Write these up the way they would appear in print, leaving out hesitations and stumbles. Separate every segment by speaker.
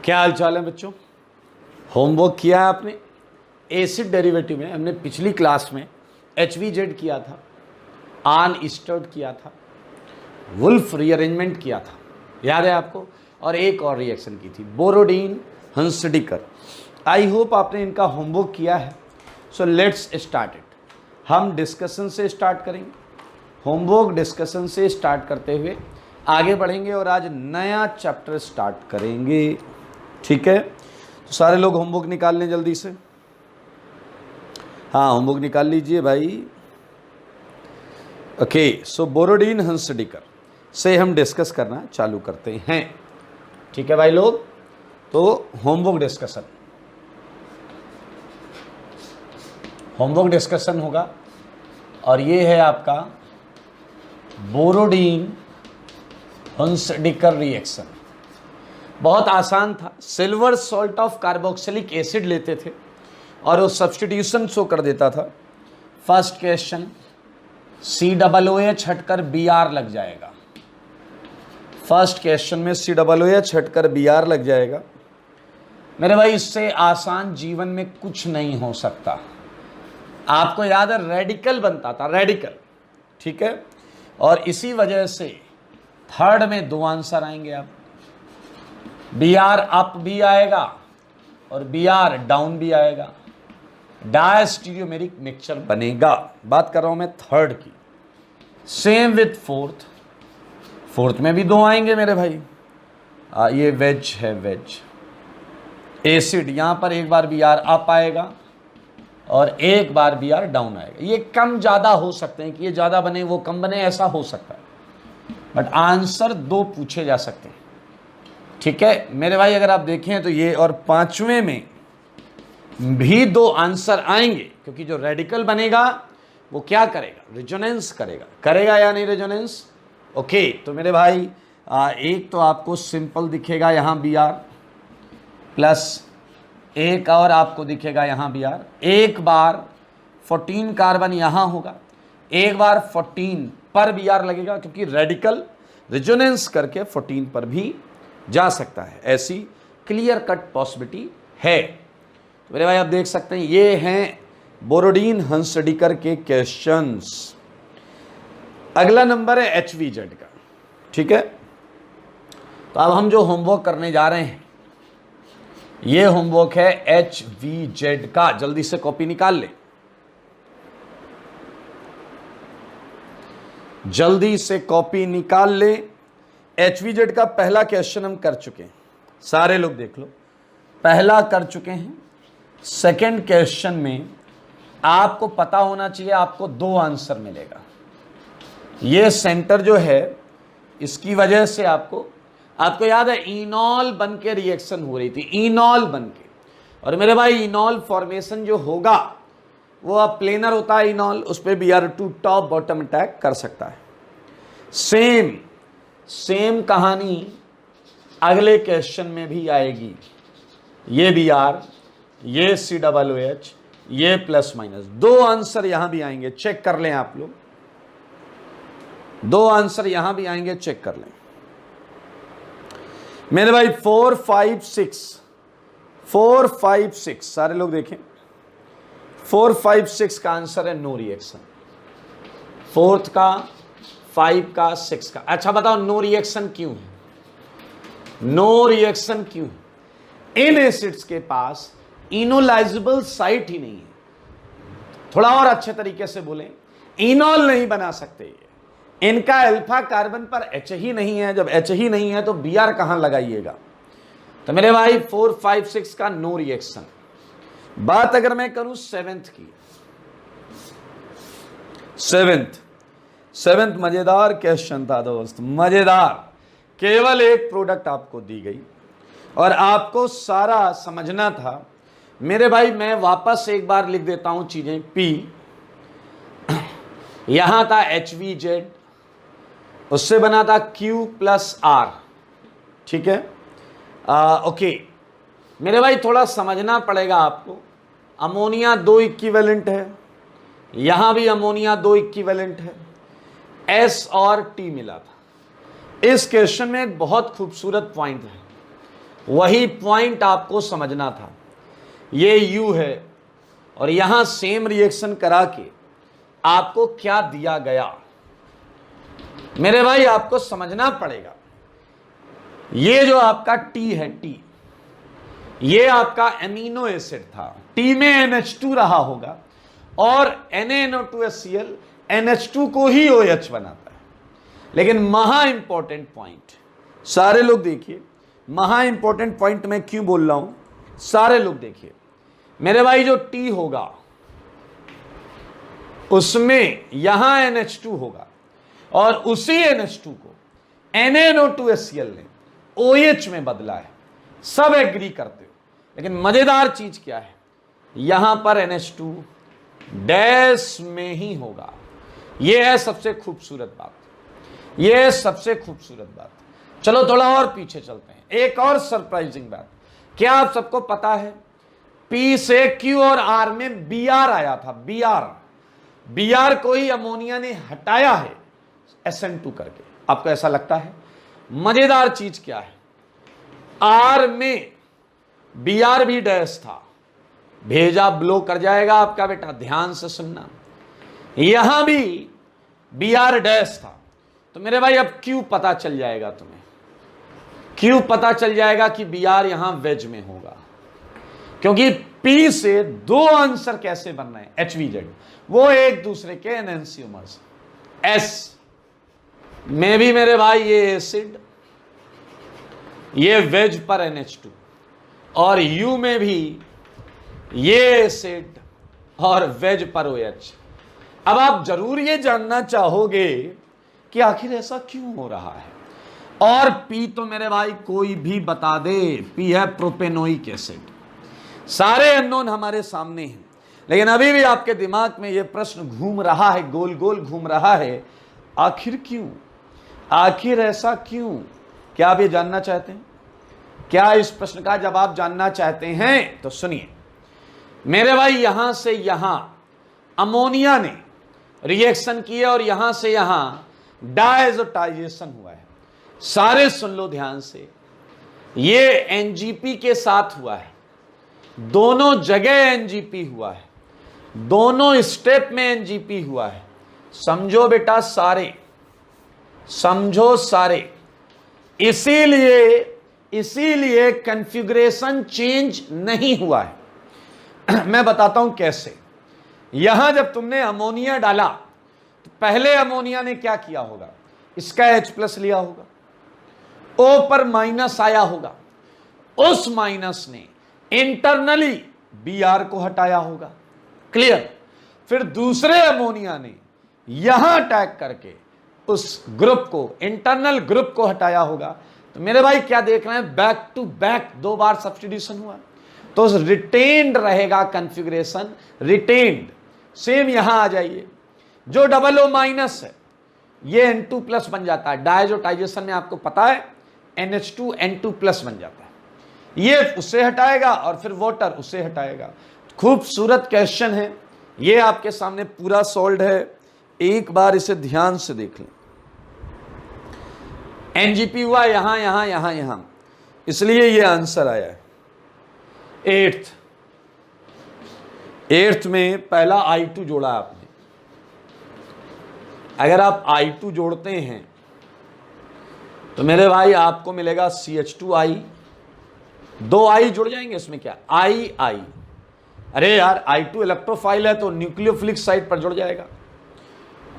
Speaker 1: क्या हाल चाल है बच्चों? होमवर्क किया है आपने? एसिड डेरिवेटिव में हमने पिछली क्लास में HVZ किया था, आन ईस्टर्ड किया था, वुल्फ रीअरेंजमेंट किया था, याद है आपको? और एक और रिएक्शन की थी, बोरोडीन हंसडीकर। आई होप आपने इनका होमवर्क किया है। So let's start it. हम डिस्कशन से स्टार्ट करेंगे, होमवर्क डिस्कशन से स्टार्ट करते हुए आगे बढ़ेंगे और आज नया चैप्टर स्टार्ट करेंगे। ठीक है, तो सारे लोग होमवर्क निकाल लें जल्दी से। हाँ, होमवर्क निकाल लीजिए भाई। ओके, सो बोरोडीन हंसडीकर से हम डिस्कस करना चालू करते हैं। ठीक है भाई लोग, तो होमवर्क डिस्कशन होगा और ये है आपका बोरोडीन हंसडीकर रिएक्शन। बहुत आसान था। Silver salt of carboxylic acid लेते थे और वो सब्स्टिट्यूशन शो कर देता था। फर्स्ट क्वेश्चन, COOH हटकर Br लग जाएगा। फर्स्ट क्वेश्चन में COOH हटकर Br लग जाएगा। मेरे भाई, इससे आसान जीवन में कुछ नहीं हो सकता। आपको याद है रेडिकल बनता था, रेडिकल, ठीक है? और इसी वजह से थर्ड में दो आंसर आएंगे। आप Br अप भी आएगा और Br डाउन भी आएगा। डायस्टीरियोमेरिक मिक्सचर बनेगा। बात कर रहा हूं मैं थर्ड की। सेम विथ फोर्थ में भी दो आएंगे मेरे भाई। ये वेज है, वेज एसिड। यहां पर एक बार Br अप आएगा और एक बार Br डाउन आएगा। ये कम ज्यादा हो सकते हैं कि ये ज्यादा बने वो कम बने, ऐसा हो सकता है, बट आंसर दो पूछे जा सकते हैं। ठीक है मेरे भाई, अगर आप देखें तो ये और पांचवें में भी दो आंसर आएंगे, क्योंकि जो रेडिकल बनेगा वो क्या करेगा? रेजोनेंस करेगा या नहीं रेजोनेंस? ओके, तो मेरे भाई एक तो आपको सिंपल दिखेगा यहाँ Br प्लस एक और आपको दिखेगा यहाँ Br। एक बार 14 कार्बन यहाँ होगा, एक बार 14 पर Br लगेगा, क्योंकि रेडिकल रेजोनेंस करके 14 पर भी जा सकता है। ऐसी क्लियर कट पॉसिबिलिटी है। तो मेरे भाई आप देख सकते हैं ये हैं बोरोडीन हंसडीकर के क्वेश्चंस। अगला नंबर है HVZ का। ठीक है, तो अब हम जो होमवर्क करने जा रहे हैं ये होमवर्क है HVZ का। जल्दी से कॉपी निकाल ले, जल्दी से कॉपी निकाल ले। HVZ का पहला क्वेश्चन हम कर चुके हैं, सारे लोग देख लो, पहला कर चुके हैं। सेकंड क्वेश्चन में आपको पता होना चाहिए, आपको दो आंसर मिलेगा। ये सेंटर जो है इसकी वजह से आपको याद है इनॉल बन के रिएक्शन हो रही थी, इनॉल बन के। और मेरे भाई इनॉल फॉर्मेशन जो होगा वो अब प्लेनर होता है इनॉल, उस पर Br2 टॉप बॉटम अटैक कर सकता है। सेम कहानी अगले क्वेश्चन में भी आएगी। ये Br, ये COOH, ये प्लस माइनस, दो आंसर यहां भी आएंगे। चेक कर लें आप लोग, दो आंसर यहां भी आएंगे, चेक कर लें मेरे भाई। 4, 5, 6 सारे लोग देखें। 4, 5, 6 का आंसर है नो रिएक्शन। फोर्थ का, 5 का, 6 का। अच्छा बताओ नो रिएक्शन क्यों है? नो रिएक्शन क्यों? इन एसिड्स के पास इनोलाइजेबल साइट ही नहीं है। थोड़ा और अच्छे तरीके से बोलें, इनॉल नहीं बना सकते ये। इनका अल्फा कार्बन पर H ही नहीं है। जब H ही नहीं है तो Br कहां लगाइएगा? तो मेरे भाई 4, 5, 6 का नो रिएक्शन। बात अगर मैं करूं सेवेंथ की, सेवेंथ मजेदार क्वेश्चन था दोस्त, मजेदार। केवल एक प्रोडक्ट आपको दी गई और आपको सारा समझना था। मेरे भाई मैं वापस एक बार लिख देता हूं चीजें। P यहां था HVZ, उससे बना था Q प्लस R। ठीक है, ओके मेरे भाई थोड़ा समझना पड़ेगा आपको। अमोनिया 2 इक्विवेलेंट है, यहां भी अमोनिया 2 इक्विवेलेंट है, S और T मिला था। इस क्वेश्चन में एक बहुत खूबसूरत पॉइंट है। वही पॉइंट आपको समझना था। ये U है और यहां सेम रिएक्शन करा के आपको क्या दिया गया, मेरे भाई आपको समझना पड़ेगा। ये जो आपका T है, T, ये आपका एमिनो एसिड था, T में NH2 रहा होगा और NaNO2HCl NH2 को ही OH बनाता है। लेकिन महा इंपॉर्टेंट पॉइंट, सारे लोग देखिए, महा इंपॉर्टेंट पॉइंट मैं क्यों बोल रहा हूं, सारे लोग देखिए। मेरे भाई जो T होगा उसमें यहां NH2 होगा और उसी NH2 को NaNO2HCl ने OH में बदला है। सब एग्री करते हो, लेकिन मजेदार चीज क्या है, यहां पर NH2 डैश में ही होगा। यह है सबसे खूबसूरत बात, यह है सबसे खूबसूरत बात। चलो थोड़ा और पीछे चलते हैं। एक और सरप्राइजिंग बात, क्या आप सबको पता है P से Q और R में Br आया था, Br को ही अमोनिया ने हटाया है SN2 करके। आपको ऐसा लगता है? मजेदार चीज क्या है, R में Br भी डैश था, भेजा ब्लो कर जाएगा आपका बेटा, ध्यान से सुनना। यहां भी Br डैश था, तो मेरे भाई अब Q पता चल जाएगा तुम्हें, Q पता चल जाएगा कि Br यहां वेज में होगा, क्योंकि P से दो आंसर कैसे बनना है HVZ, वो एक दूसरे के एनेंसियोमर्स। S में भी मेरे भाई ये एसिड, ये वेज पर NH2, और U में भी ये एसिड और वेज पर OH। अब आप जरूर ये जानना चाहोगे कि आखिर ऐसा क्यों हो रहा है, और P तो मेरे भाई कोई भी बता दे, P है प्रोपेनोइक एसिड। सारे अननोन हमारे सामने हैं, लेकिन अभी भी आपके दिमाग में यह प्रश्न घूम रहा है, गोल गोल घूम रहा है, आखिर क्यों, आखिर ऐसा क्यों? क्या आप ये जानना चाहते हैं? क्या इस प्रश्न का जवाब जानना चाहते हैं? तो सुनिए मेरे भाई, यहां से यहां अमोनिया ने रिएक्शन किया और यहां से यहां डायजोटाइजेशन हुआ है। सारे सुन लो ध्यान से, ये NGP के साथ हुआ है, दोनों जगह NGP हुआ है, दोनों स्टेप में NGP हुआ है। समझो बेटा सारे, समझो सारे। इसीलिए कॉन्फ़िगरेशन चेंज नहीं हुआ है। मैं बताता हूं कैसे। यहां जब तुमने अमोनिया डाला तो पहले अमोनिया ने क्या किया होगा, इसका H+ लिया होगा, O पर माइनस आया होगा, उस माइनस ने इंटरनली Br को हटाया होगा, क्लियर। फिर दूसरे अमोनिया ने यहां अटैक करके उस ग्रुप को, इंटरनल ग्रुप को हटाया होगा। तो मेरे भाई क्या देख रहे हैं, बैक टू बैक दो बार सब्स्टिट्यूशन हुआ, तो रिटेन्ड रहेगा कॉन्फ़िगरेशन, रिटेन्ड। सेम यहां आ जाइए, जो OO- है ये N2+ बन जाता है, डायजोटाइजेशन में आपको पता है NH2 N2+ बन जाता है, ये उसे हटाएगा और फिर वाटर उसे हटाएगा। खूबसूरत क्वेश्चन है ये, आपके सामने पूरा सॉल्व है, एक बार इसे ध्यान से देख लें। NGP हुआ यहां यहां यहां यहां, इसलिए ये आंसर आया है। एट्थ में पहला I2 जोड़ा आपने, अगर आप I2 जोड़ते हैं तो मेरे भाई आपको मिलेगा CH2I, दो I जुड़ जाएंगे, इसमें क्या I। अरे यार I2 इलेक्ट्रोफाइल है तो न्यूक्लियोफिलिक साइट पर जुड़ जाएगा,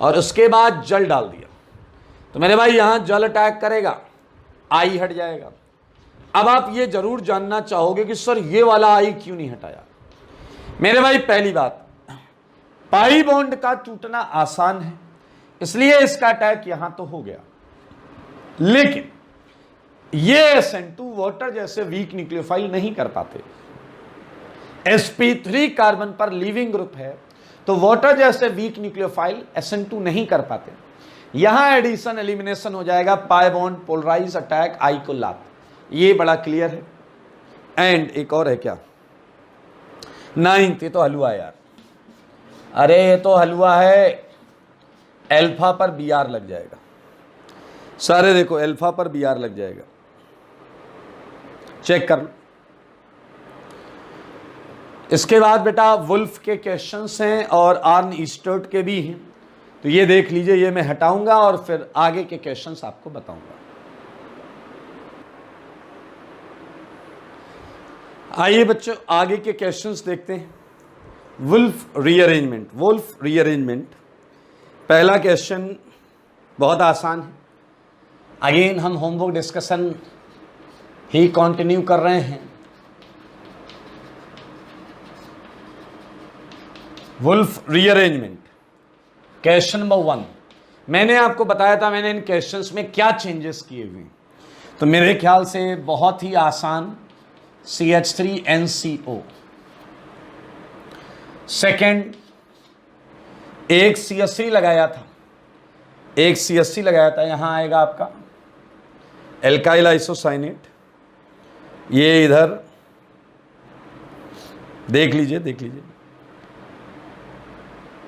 Speaker 1: और उसके बाद जल डाल दिया तो मेरे भाई यहां जल अटैक करेगा, I हट जाएगा। अब आप ये जरूर जानना चाहोगे कि सर ये वाला I क्यों नहीं हटाया। मेरे भाई पहली बात, पाई बॉन्ड का टूटना आसान है, इसलिए इसका अटैक यहां तो हो गया, लेकिन ये SN2 वाटर जैसे वीक न्यूक्लियोफाइल नहीं कर पाते। sp3 कार्बन पर लीविंग ग्रुप है, तो वाटर जैसे वीक न्यूक्लियोफाइल SN2 नहीं कर पाते। यहां एडिशन एलिमिनेशन हो जाएगा, pi bond polarise attack I को लात, ये बड़ा क्लियर है। एंड एक और है क्या, 9th, ये तो हलवा है यार, अरे ये तो हलवा है, अल्फा पर Br लग जाएगा। सारे देखो अल्फा पर Br लग जाएगा, चेक कर लो। इसके बाद बेटा वुल्फ के क्वेश्चंस हैं और आर्न ईस्टर्ट के भी हैं, तो ये देख लीजिए, ये मैं हटाऊंगा और फिर आगे के क्वेश्चंस आपको बताऊंगा। आइए बच्चों आगे के क्वेश्चंस देखते हैं। Wolf rearrangement. पहला क्वेश्चन बहुत आसान है। अगेन हम होमवर्क डिस्कशन ही कंटिन्यू कर रहे हैं। Wolf rearrangement question number 1। मैंने आपको बताया था मैंने इन क्वेश्चंस में क्या चेंजेस किए हुए, तो मेरे ख्याल से बहुत ही आसान CH3NCO। सेकंड, एक CH3 लगाया था, यहां आएगा आपका एल्काइल आइसोसाइनेट, ये इधर देख लीजिए,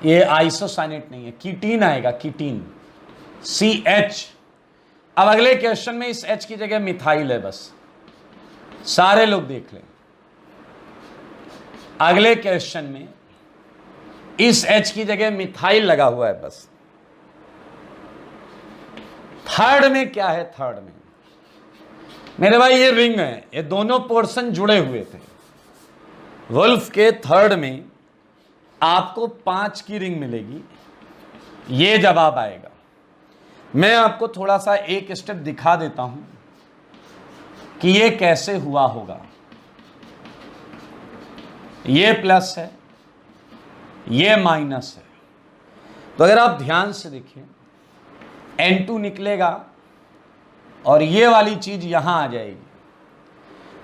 Speaker 1: ये आइसोसाइनेट नहीं है, कीटीन आएगा, कीटीन CH। अब अगले क्वेश्चन में इस H की जगह मिथाइल है, बस सारे लोग देख लें। अगले क्वेश्चन में इस H की जगह मिथाइल लगा हुआ है बस। थर्ड में क्या है? थर्ड में मेरे भाई ये रिंग है, ये दोनों पोर्शन जुड़े हुए थे। वुल्फ के थर्ड में आपको 5 की रिंग मिलेगी, ये जवाब आएगा। मैं आपको थोड़ा सा एक स्टेप दिखा देता हूं कि ये कैसे हुआ होगा। ये प्लस है, ये माइनस है, तो अगर आप ध्यान से देखिए N2 निकलेगा और ये वाली चीज यहां आ जाएगी,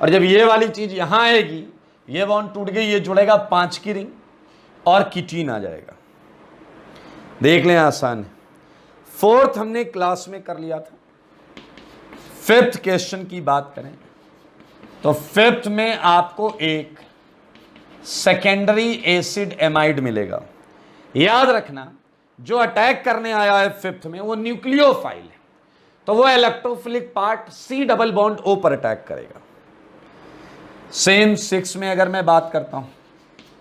Speaker 1: और जब ये वाली चीज यहां आएगी, ये बॉन्ड टूट गई, ये जुड़ेगा 5 की रिंग और कीटीन आ जाएगा। देख लें, आसान है। फोर्थ हमने क्लास में कर लिया था। फिफ्थ क्वेश्चन की बात करें तो फिफ्थ में आपको एक सेकेंडरी एसिड एमाइड मिलेगा। याद रखना, जो अटैक करने आया है फिफ्थ में वो न्यूक्लियोफाइल है, तो वो electrophilic part C double bond O पर अटैक करेगा। सेम 6 में अगर मैं बात करता हूं,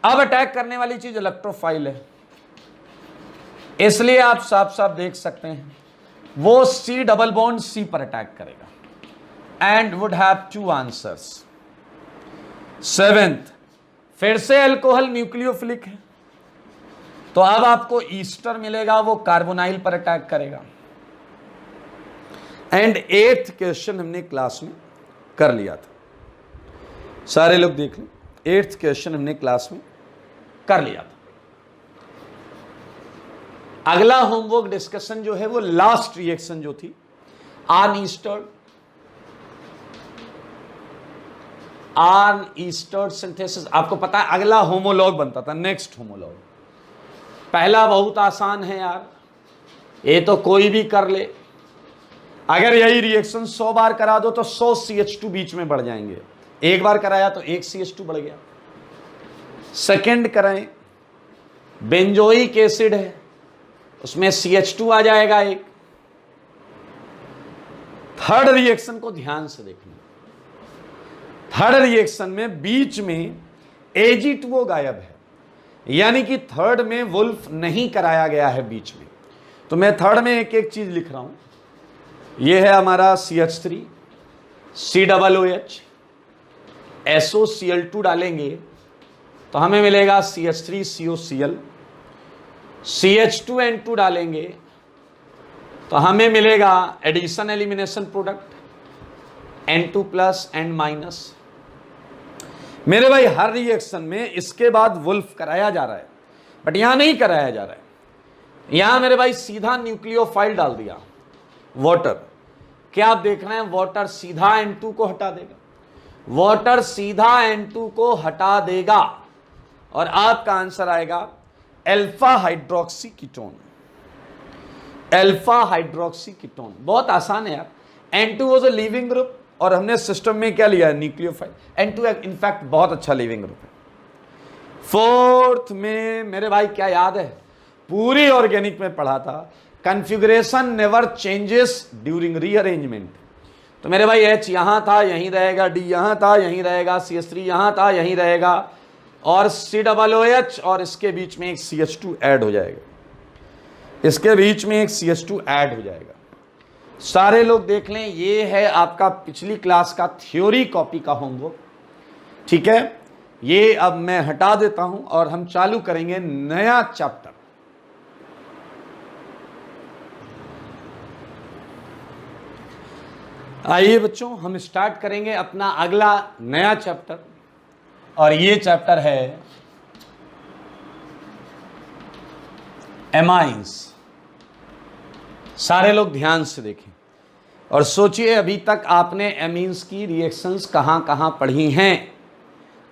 Speaker 1: अब अटैक करने वाली चीज इलेक्ट्रोफाइल है, इसलिए आप साफ साफ देख सकते हैं वो C डबल बॉन्ड C पर अटैक करेगा and would have 2 answers. Seventh, फिर से अल्कोहल न्यूक्लियोफिलिक है, तो अब आपको ईस्टर मिलेगा, वो कार्बोनाइल पर अटैक करेगा। एंड एट्थ क्वेश्चन हमने क्लास में कर लिया था, सारे लोग देख लें, एट्थ क्वेश्चन हमने क्लास में कर लिया था। अगला होमवर्क डिस्कशन जो है वो लास्ट रिएक्शन जो थी आर्न ईस्टर्ड सिंथेसिस। आपको पता है अगला होमोलॉग बनता था, नेक्स्ट होमोलॉग। पहला बहुत आसान है यार, ये तो कोई भी कर ले। अगर यही रिएक्शन 100 बार करा दो तो 100 CH2 बीच में बढ़ जाएंगे। एक बार कराया तो 1 CH2 बढ़ गया। सेकंड कराएं, बेंजोइक एसिड है, उसमें CH2 आ जाएगा एक। थर्ड रिएक्शन को ध्यान से देखना, थर्ड रिएक्शन में बीच में Ag2O गायब है, यानी कि थर्ड में वुल्फ नहीं कराया गया है बीच में। तो मैं थर्ड में एक एक चीज लिख रहा हूं। यह है हमारा CH3 COOH, SOCl2 डालेंगे तो हमें मिलेगा CH3COCl, CH2N2 डालेंगे तो हमें मिलेगा addition elimination product N2+ N-। मेरे भाई हर रिएक्शन में इसके बाद वुल्फ कराया जा रहा है, बट यहां नहीं कराया जा रहा है। यहां मेरे भाई सीधा न्यूक्लियोफाइल डाल दिया, वाटर। क्या आप देख रहे हैं? वाटर सीधा N2 को हटा देगा, वाटर सीधा N2 को हटा देगा और आपका आंसर आएगा alpha hydroxy ketone. Alpha hydroxy ketone बहुत आसान है यार। N2 was a leaving group और हमने सिस्टम में क्या लिया है? न्यूक्लियोफाइल। N2 इनफैक्ट बहुत अच्छा लीविंग ग्रुप है। फोर्थ में मेरे भाई क्या याद है? पूरी ऑर्गेनिक में पढ़ा था, configuration never changes during rearrangement. तो मेरे भाई H यहाँ था यहीं रहेगा, D यहाँ था यहीं रहेगा, CH3 यहाँ था यहीं रहेगा, और COOH, और इसके बीच में एक CH2 ऐड हो जाएगा, इसके बीच में एक CH2 ऐड हो जाएगा। सारे लोग देख लें, ये है आपका पिछली क्लास का थ्योरी कॉपी का होमवर्क, ठीक है। ये अब मैं हटा देता हूं और हम चालू करेंगे नया चैप्टर। आइए बच्चों, हम स्टार्ट करेंगे अपना अगला नया चैप्टर, और ये चैप्टर है एमाइंस। सारे लोग ध्यान से देखें और सोचिए, अभी तक आपने एमीन्स की रिएक्शंस कहां कहां पढ़ी हैं?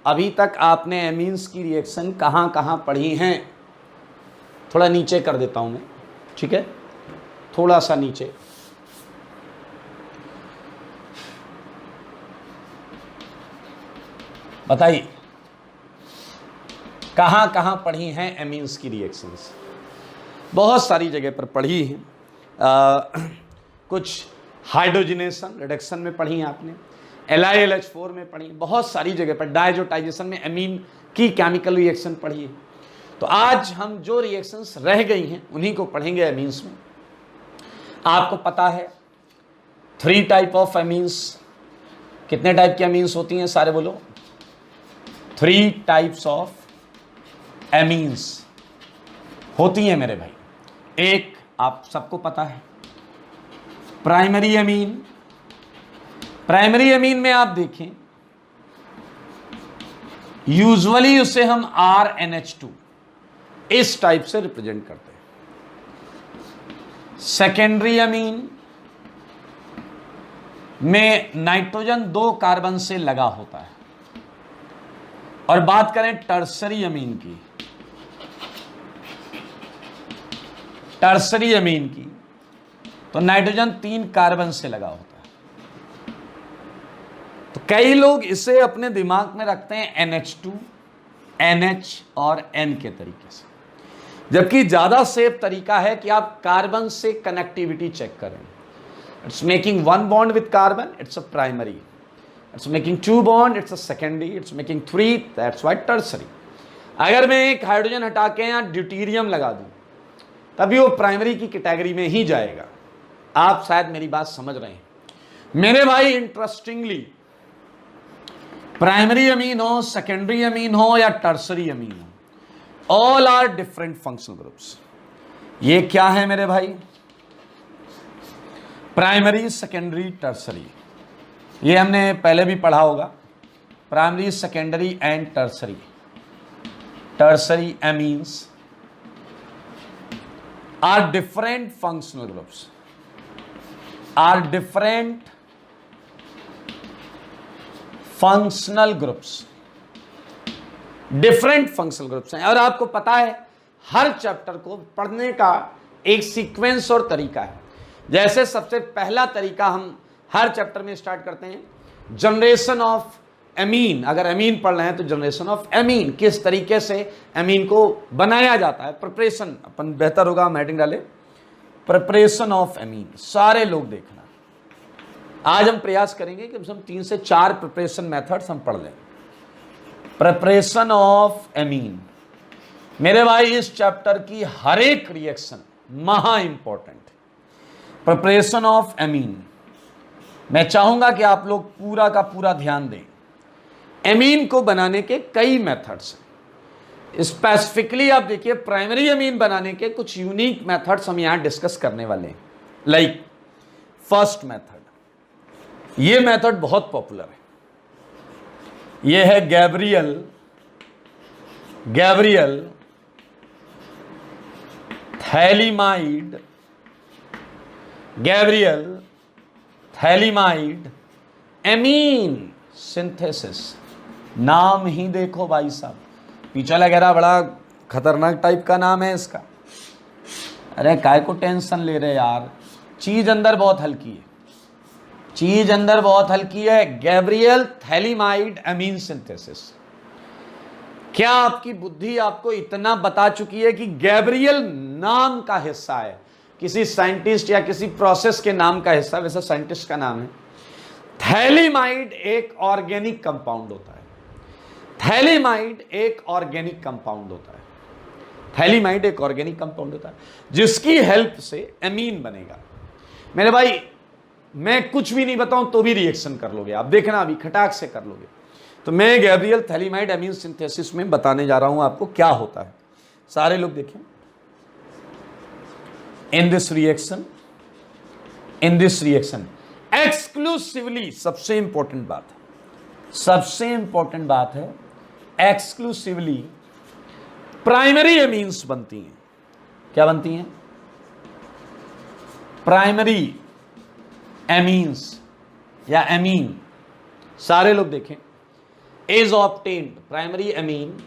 Speaker 1: अभी तक आपने एमीन्स की रिएक्शन कहां कहां पढ़ी हैं? थोड़ा नीचे कर देता हूं मैं, ठीक है, थोड़ा सा नीचे। बताइए कहां कहां पढ़ी हैं एमीन्स की रिएक्शंस? बहुत सारी जगह पर पढ़ी हैं। कुछ हाइड्रोजनेशन रिडक्शन में पढ़ी हैं आपने, LiLH4 में पढ़ी, बहुत सारी जगह पर डायजोटाइजेशन में एमीन की केमिकल रिएक्शन पढ़ी है। तो आज हम जो रिएक्शंस रह गई हैं उन्हीं को पढ़ेंगे एमीन्स में। आपको पता है 3 टाइप ऑफ एमीन्स, कितने टाइप की एमीन्स होती हैं? सारे बोलो। 3 टाइप्स ऑफ एमीन्स होती हैं मेरे भाई। एक आप सबको पता है प्राइमरी एमीन। प्राइमरी एमीन में आप देखें, यूजुअली उसे हम RNH2 इस टाइप से रिप्रेजेंट करते हैं। सेकेंडरी एमीन में नाइट्रोजन 2 कार्बन से लगा होता है। और बात करें टर्सरी एमीन की, टर्सरी एमीन की, तो नाइट्रोजन 3 कार्बन से लगा होता है। तो कई लोग इसे अपने दिमाग में रखते हैं NH2, NH और N के तरीके से, जबकि ज्यादा सेफ तरीका है कि आप कार्बन से कनेक्टिविटी चेक करें। It's making 1 bond with carbon, it's a primary. It's making 2 bond, it's a secondary. It's making 3, that's why tertiary. अगर मैं एक हाइड्रोजन हटा के यहां ड्यूटीरियम लगा दूं तभी वो प्राइमरी की कैटेगरी में ही जाएगा। आप शायद मेरी बात समझ रहे हैं मेरे भाई। इंटरेस्टिंगली, प्राइमरी अमीन हो, सेकेंडरी अमीन हो या टर्सरी अमीन हो, all are different functional groups. ये क्या है मेरे भाई? Primary, secondary, tertiary. ये हमने पहले भी पढ़ा होगा, primary, secondary and tertiary. Tertiary amines are different functional groups, are different functional groups, different functional groups हैं। और आपको पता है हर चैप्टर को पढ़ने का एक सीक्वेंस और तरीका है। जैसे सबसे पहला तरीका हम हर चैप्टर में स्टार्ट करते हैं, जनरेशन ऑफ एमीन। अगर एमीन पढ़ रहे हैं तो जनरेशन ऑफ एमीन, किस तरीके से एमीन को बनाया जाता है, प्रिपरेशन। अपन बेहतर होगा हम हेडिंग डाले, प्रिपरेशन ऑफ एमीन। सारे लोग देखना, आज हम प्रयास करेंगे कि हम 3 से 4 प्रिपरेशन मेथड्स हम पढ़ लें। प्रिपरेशन ऑफ एमीन मेरे भाई, इस चैप्टर की हर एक रिएक्शन महा इंपॉर्टेंट। प्रिपरेशन ऑफ एमीन, मैं चाहूंगा कि आप लोग पूरा का पूरा ध्यान दें। एमीन को बनाने के कई मेथड्स हैं। स्पेसिफिकली आप देखिए, प्राइमरी एमीन बनाने के कुछ यूनिक मेथड्स हम यहां डिस्कस करने वाले हैं। लाइक फर्स्ट मेथड, ये मेथड बहुत पॉपुलर है। ये है Gabriel phthalimide, Gabriel phthalimide amine synthesis. नाम ही देखो भाई साहब, पीछा वगैरह बड़ा खतरनाक टाइप का नाम है इसका। अरे काय को टेंशन ले रहे यार, चीज अंदर बहुत हल्की है, चीज अंदर बहुत हल्की है। Gabriel phthalimide amine synthesis. क्या आपकी बुद्धि आपको इतना बता चुकी है कि गैब्रियल नाम का हिस्सा है, किसी साइंटिस्ट या किसी प्रोसेस के नाम का हिस्सा? वैसे साइंटिस्ट का नाम है, थैलीमाइड एक ऑर्गेनिक कंपाउंड होता है। थैलीमाइड एक ऑर्गेनिक कंपाउंड होता है। थैलीमाइड एक ऑर्गेनिक कंपाउंड होता है जिसकी हेल्प से एमीन बनेगा। मेरे भाई मैं कुछ भी नहीं बताऊं तो भी रिएक्शन कर लोगे आप, देखना अभी खटाक से कर लोगे। तो मैं गैब्रियल थैलीमाइड एमीन सिंथेसिस में बताने जा रहा हूं आपको क्या होता है। सारे लोग देखें, इन दिस रिएक्शन एक्सक्लूसिवली, सबसे इंपॉर्टेंट बात है, एक्सक्लूसिवली प्राइमरी एमीन्स बनती हैं। क्या बनती हैं? प्राइमरी एमीन्स या एमीन। सारे लोग देखें, is obtained, primary amine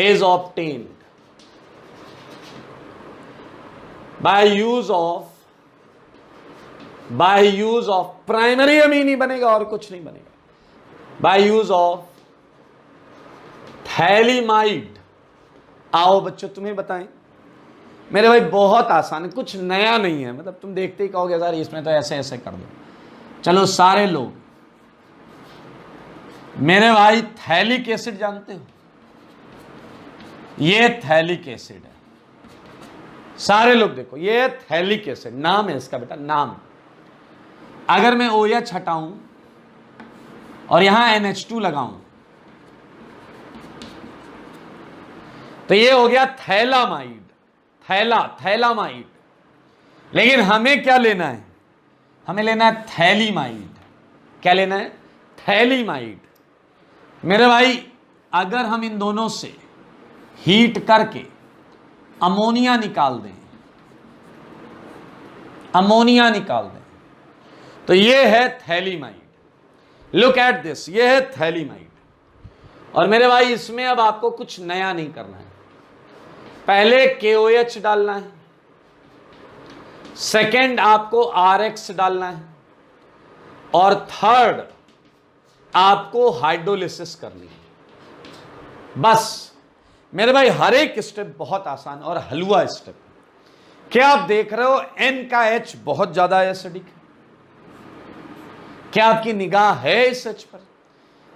Speaker 1: is obtained by use of primary amine ही बनेगा और कुछ नहीं बनेगा, बाय यूज ऑफ थैलीमाइड। आओ बच्चों तुम्हें बताएं, मेरे भाई बहुत आसान है, कुछ नया नहीं है, मतलब तुम देखते ही कहोगे यार इसमें तो ऐसे ऐसे कर दो। चलो सारे लोग, मेरे भाई थैलिक एसिड जानते हो? ये थैलिक एसिड है। सारे लोग देखो, ये थैलिक एसिड नाम है इसका बेटा, नाम। अगर मैं OH हटाऊं और यहां NH2 लगाऊं तो ये हो गया थैलामाइड, थैलामाइड। लेकिन हमें क्या लेना है? हमें लेना है थैलीमाइड। क्या लेना है? थैलीमाइड। मेरे भाई अगर हम इन दोनों से हीट करके अमोनिया निकाल दें, तो ये है थैलीमाइड। लुक एट दिस, ये है थैलीमाइड। और मेरे भाई इसमें अब आपको कुछ नया नहीं करना है। पहले KOH डालना है, सेकंड आपको RX डालना है, और थर्ड आपको हाइड्रोलिसिस करनी है। बस मेरे भाई हर एक स्टेप बहुत आसान और हलवा स्टेप। क्या आप देख रहे हो N का H बहुत ज्यादा एसिडिक है? क्या आपकी निगाह है इस H पर?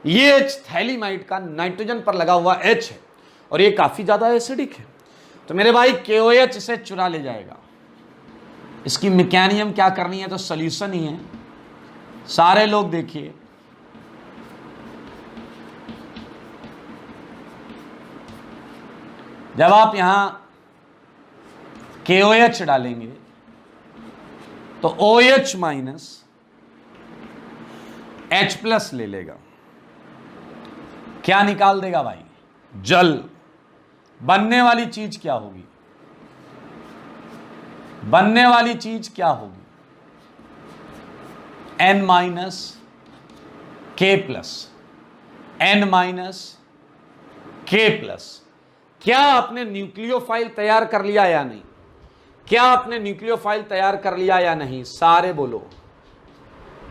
Speaker 1: ये H थैलीमाइड का नाइट्रोजन पर लगा हुआ H है और ये काफी ज्यादा एसिडिक है। तो मेरे भाई KOH इसे चुरा ले जाएगा। इसकी मैकेनिज्म क्या करनी है? तो सॉल्यूशन ही है। सारे लोग देखिए, जब आप यहां KOH डालेंगे तो OH माइनस H+ ले लेगा। क्या निकाल देगा भाई? जल। बनने वाली चीज क्या होगी? N माइनस K प्लस, क्या आपने न्यूक्लियोफाइल तैयार कर लिया या नहीं? सारे बोलो।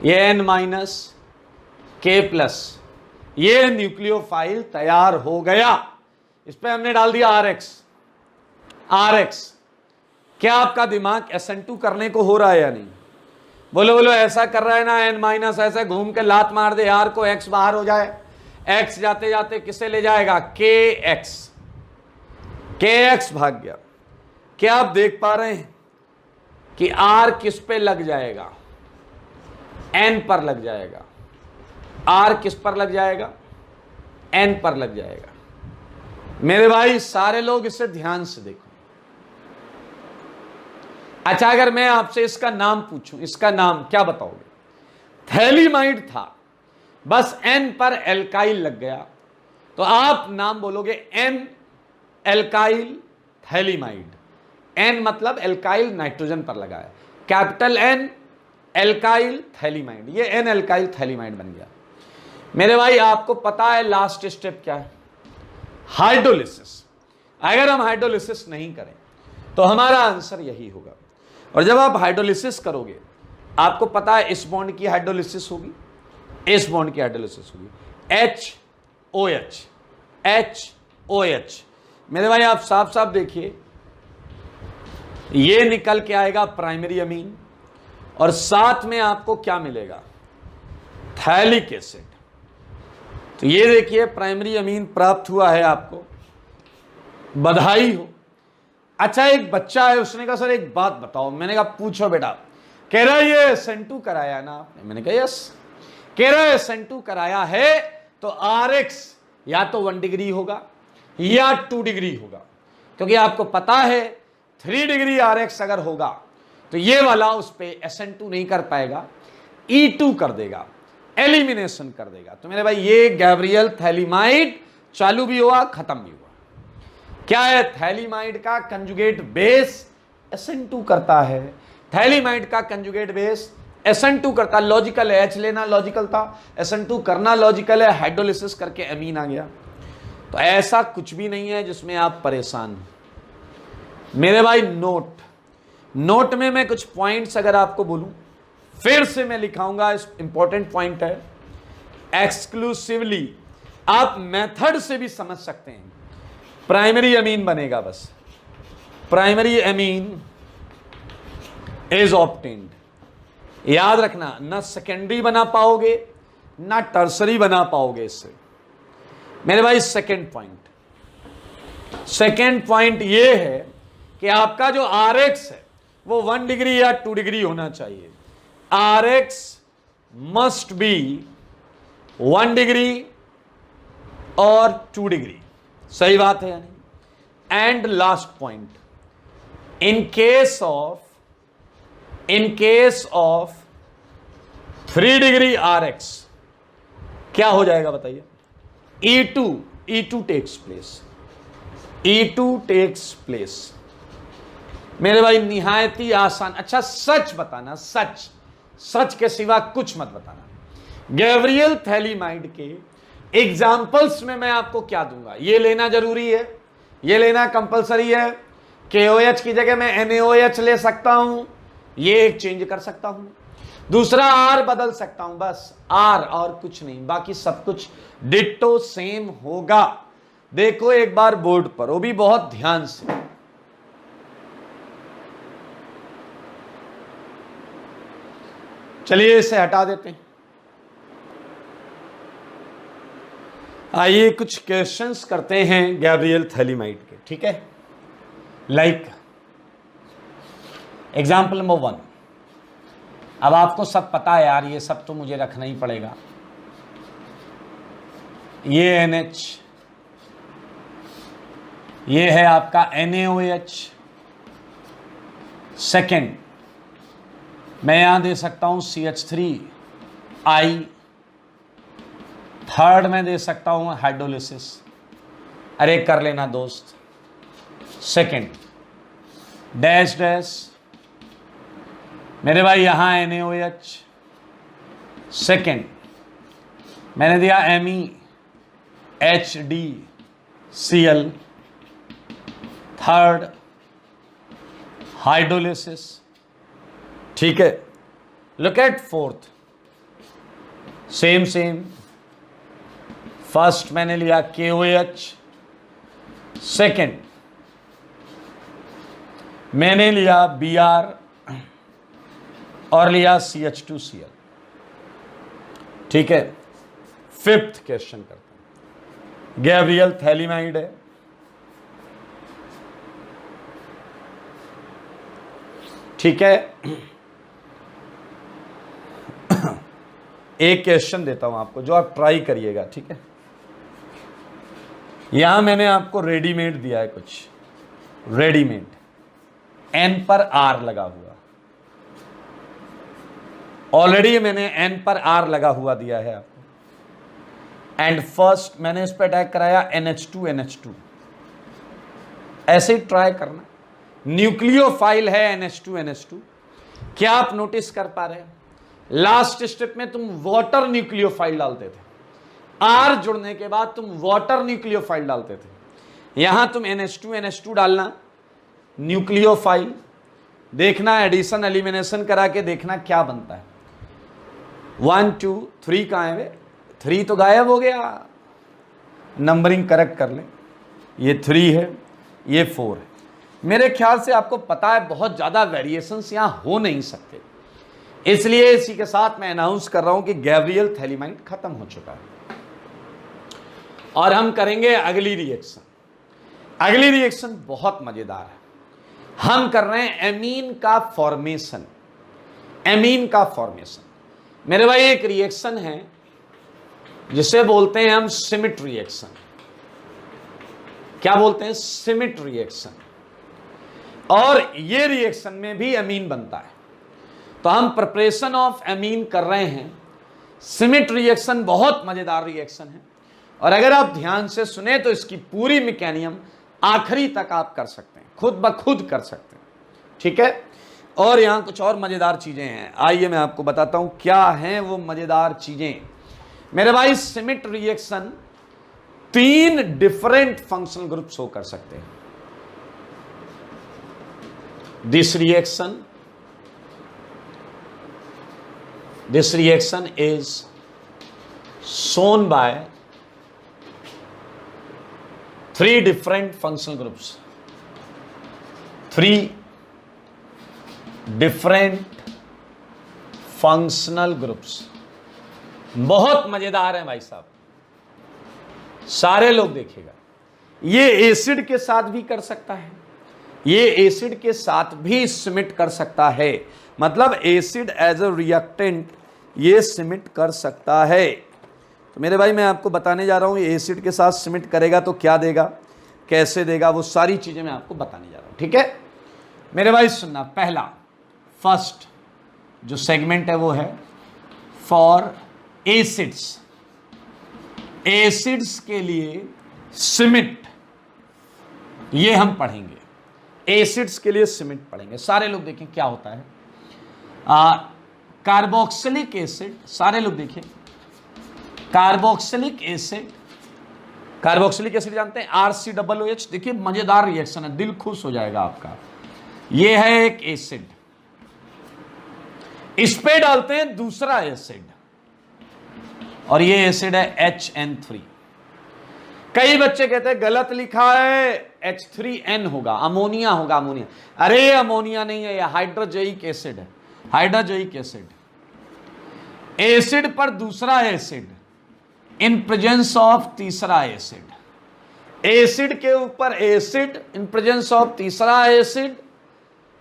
Speaker 1: ये N माइनस K प्लस, ये न्यूक्लियोफाइल तैयार हो गया। इस पे हमने डाल दिया RX। क्या आपका दिमाग SN2 करने को हो रहा है या नहीं? बोलो ऐसा कर रहा है ना, N माइनस ऐसे घूम के लात मार दे R को, X बाहर हो जाए। X जाते जाते किसे ले जाएगा? KX भाग गया। क्या आप देख पा रहे हैं कि R किस पे लग जाएगा? N पर लग जाएगा। R किस पर लग जाएगा? N पर लग जाएगा। मेरे भाई सारे लोग इसे ध्यान से देखो। अच्छा, अगर मैं आपसे इसका नाम पूछूं, इसका नाम क्या बताओगे? थैलीमाइड था, बस N पर एल्काइल लग गया तो आप नाम बोलोगे N एल्काइल थैलीमाइड। N मतलब एल्काइल नाइट्रोजन पर लगा है, कैपिटल N एल्काइल थैलीमाइड। ये N एल्काइल थैलीमाइड बन गया। मेरे भाई आपको पता है लास्ट स्टेप क्या है? हाइड्रोलिसिस। अगर हम हाइड्रोलिसिस नहीं करें तो हमारा आंसर यही होगा। और जब आप हाइड्रोलिसिस करोगे, आपको पता है इस बॉन्ड की हाइड्रोलिसिस होगी, इस बॉन्ड की हाइड्रोलिसिस होगी, HOH। मेरे भाई आप साफ साफ देखिए, ये निकल के आएगा प्राइमरी अमीन, और साथ में आपको क्या मिलेगा? Phthalic acid. तो ये देखिए प्राइमरी अमीन प्राप्त हुआ है आपको, बधाई हो। अच्छा एक बच्चा है, उसने कहा सर एक बात बताओ। मैंने कहा पूछो बेटा। कह रहा है ये SN2 कराया ना आपने? मैंने कहा यस। कह रहा है SN2 कराया है तो RX या तो 1 डिग्री होगा या 2 डिग्री होगा, क्योंकि आपको पता है 3 डिग्री RX अगर होगा तो ये वाला उस पे SN2 नहीं कर पाएगा, E2 कर देगा, एलिमिनेशन कर देगा। तो मेरे भाई ये गैब्रियल थैलीमाइड चालू भी हुआ खत्म भी हुआ। क्या है? थैलीमाइड का कंजुगेट बेस SN2 करता है। थैलीमाइड का कंजुगेट बेस SN2 करता। लॉजिकल है, H लेना लॉजिकल था, SN2 करना लॉजिकल है, हाइड्रोलिसिस करके अमीन आ गया। तो ऐसा कुछ भी नहीं है जिसमें आप परेशान हो मेरे भाई। नोट में मैं कुछ पॉइंट्स अगर आपको बोलूं, फिर से मैं लिखाऊंगा, इस इंपॉर्टेंट पॉइंट है। एक्सक्लूसिवली आप मेथड से भी समझ सकते हैं। प्राइमरी अमीन बनेगा, बस प्राइमरी अमीन इज ऑब्टेन्ड। याद रखना, ना सेकेंडरी बना पाओगे ना टर्सरी बना पाओगे इससे मेरे भाई। सेकेंड पॉइंट ये है कि आपका जो RX है वो 1 डिग्री या 2 डिग्री होना चाहिए। RX मस्ट बी 1 डिग्री और 2 डिग्री, सही बात है यानी। And last point, in case of 3 degree RX क्या हो जाएगा बताइए? E2 टेक्स प्लेस मेरे भाई। निहायती आसान। अच्छा सच बताना, सच के सिवा कुछ मत बताना। गैब्रियल थैलीमाइड के एग्जाम्पल्स में मैं आपको क्या दूंगा, ये लेना जरूरी है, ये लेना कंपलसरी है। KOH की जगह मैं NaOH ले सकता हूं, ये एक चेंज कर सकता हूं, दूसरा R बदल सकता हूं, बस R और कुछ नहीं, बाकी सब कुछ डिट्टो सेम होगा। देखो एक बार बोर्ड पर, वो भी बहुत ध्यान से। चलिए इसे हटा देते हैं। आइए कुछ क्वेश्चंस करते हैं गैब्रियल थैलीमाइड के, ठीक है। Like example number 1। अब आपको सब पता है यार, ये सब तो मुझे रखना ही पड़ेगा। ये NH, ये है आपका NaOH। सेकेंड मैं यहां दे सकता हूं CH3I। थर्ड में दे सकता हूं हाइड्रोलिसिस। अरे कर लेना दोस्त। सेकेंड डैश मेरे भाई यहां NaOH। सेकेंड मैंने दिया MEHDCl। थर्ड हाइड्रोलिसिस, ठीक है। Look at fourth, same first मैंने लिया KOH। सेकेंड मैंने लिया Br और लिया CH2Cl, ठीक है। फिफ्थ क्वेश्चन करते हैं। गैब्रियल थैलीमाइड है, ठीक है। एक क्वेश्चन देता हूं आपको जो आप ट्राई करिएगा, ठीक है। यहां मैंने आपको रेडीमेड दिया है, कुछ रेडीमेड N पर R लगा हुआ। ऑलरेडी मैंने N पर R लगा हुआ दिया है आपको। एंड फर्स्ट मैंने इस पर अटैक कराया NH2। ऐसे ही ट्राई करना। न्यूक्लियोफाइल है NH2। क्या आप नोटिस कर पा रहे हैं? लास्ट स्टेप में तुम वाटर न्यूक्लियोफाइल डालते थे, R जुड़ने के बाद तुम वाटर न्यूक्लियोफाइल डालते थे। यहां तुम NH2 डालना, न्यूक्लियोफाइल देखना, एडिशन एलिमिनेशन करा के देखना क्या बनता है। 1 2 3 कहां है? 3 तो गायब हो गया, नंबरिंग करेक्ट कर ले। ये 3 है, ये 4 है। मेरे ख्याल से आपको पता है बहुत ज़्यादा वेरिएशंस यहाँ हो नहीं सकते। इसलिए इसी के साथ मैं अनाउंस कर रहा हूं कि गैब्रियल थैलीमाइड खत्म हो चुका है और हम करेंगे अगली रिएक्शन। अगली रिएक्शन बहुत मजेदार है। हम कर रहे हैं एमीन का फॉर्मेशन। एमीन का फॉर्मेशन मेरे भाई एक रिएक्शन है जिसे बोलते हैं हम सिमिट रिएक्शन। क्या बोलते हैं? Schmidt reaction. और ये रिएक्शन में भी एमीन बनता है। तो हम प्रिपरेशन ऑफ एमीन कर रहे हैं। सिमिट रिएक्शन बहुत मजेदार रिएक्शन है और अगर आप ध्यान से सुने तो इसकी पूरी मैकेनिज्म आखिरी तक आप कर सकते हैं, खुद ब खुद कर सकते हैं। ठीक है। और यहां कुछ और मजेदार चीजें हैं, आइए मैं आपको बताता हूं क्या हैं वो मजेदार चीजें। मेरे भाई Schmidt reaction 3 different functional group show कर सकते हैं। This reaction is shown by 3 different functional groups. 3 different functional groups. बहुत मजेदार है भाई साहब, सारे लोग देखिएगा। ये एसिड के साथ भी कर सकता है, ये एसिड के साथ भी सिमिट कर सकता है। मतलब एसिड एज अ रिएक्टेंट ये सिमिट कर सकता है। तो मेरे भाई मैं आपको बताने जा रहा हूं ये एसिड के साथ सिमिट करेगा तो क्या देगा, कैसे देगा, वो सारी चीजें मैं आपको बताने जा रहा हूं। ठीक है मेरे भाई सुनना। पहला फर्स्ट जो सेगमेंट है वो है फॉर एसिड्स। एसिड्स के लिए सिमिट ये हम पढ़ेंगे। एसिड्स के लिए सिमिट पढ़ेंगे। सारे लोग देखें क्या होता है। कार्बोक्सिलिक एसिड, सारे लोग देखिए। कार्बोक्सिलिक एसिड, कार्बोक्सिलिक एसिड जानते हैं RCOOH। देखिए मजेदार रिएक्शन है, दिल खुश हो जाएगा आपका। ये है एक एसिड, इस पे डालते हैं दूसरा एसिड और ये एसिड है HN3। कई बच्चे कहते हैं गलत लिखा है, H3N होगा, अमोनिया होगा। अमोनिया, अरे अमोनिया नहीं है, यह हाइड्रोजोइक एसिड है। हाइड्रोजोइक एसिड, एसिड पर दूसरा एसिड इन प्रेजेंस ऑफ तीसरा एसिड। एसिड के ऊपर एसिड इन प्रेजेंस ऑफ तीसरा एसिड।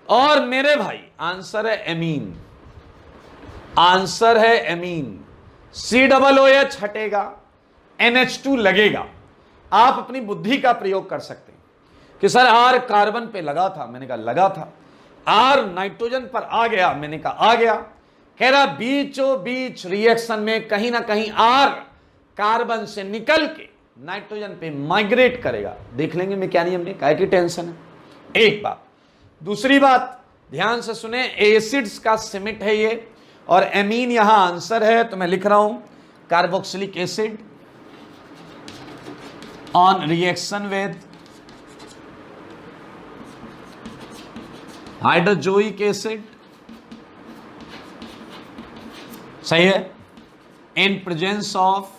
Speaker 1: और मेरे भाई आंसर है एमीन। आंसर है एमीन। COOH हटेगा, NH2 लगेगा। आप अपनी बुद्धि का प्रयोग कर सकते हैं कि सर R कार्बन पे लगा था, मैंने कहा लगा था। R नाइट्रोजन पर आ गया, मैंने कहा आ गया। कह रहा बीचों बीच रिएक्शन में कहीं ना कहीं R कार्बन से निकल के नाइट्रोजन पे माइग्रेट करेगा। देख लेंगे मैकेनिज्म में, काय की टेंशन है। एक बात। दूसरी बात ध्यान से सुने, एसिड्स का सिमिट है ये और एमीन यहां आंसर है। तो मैं लिख रहा हूं carboxylic acid on reaction with hydrazoic acid, सही है, in presence of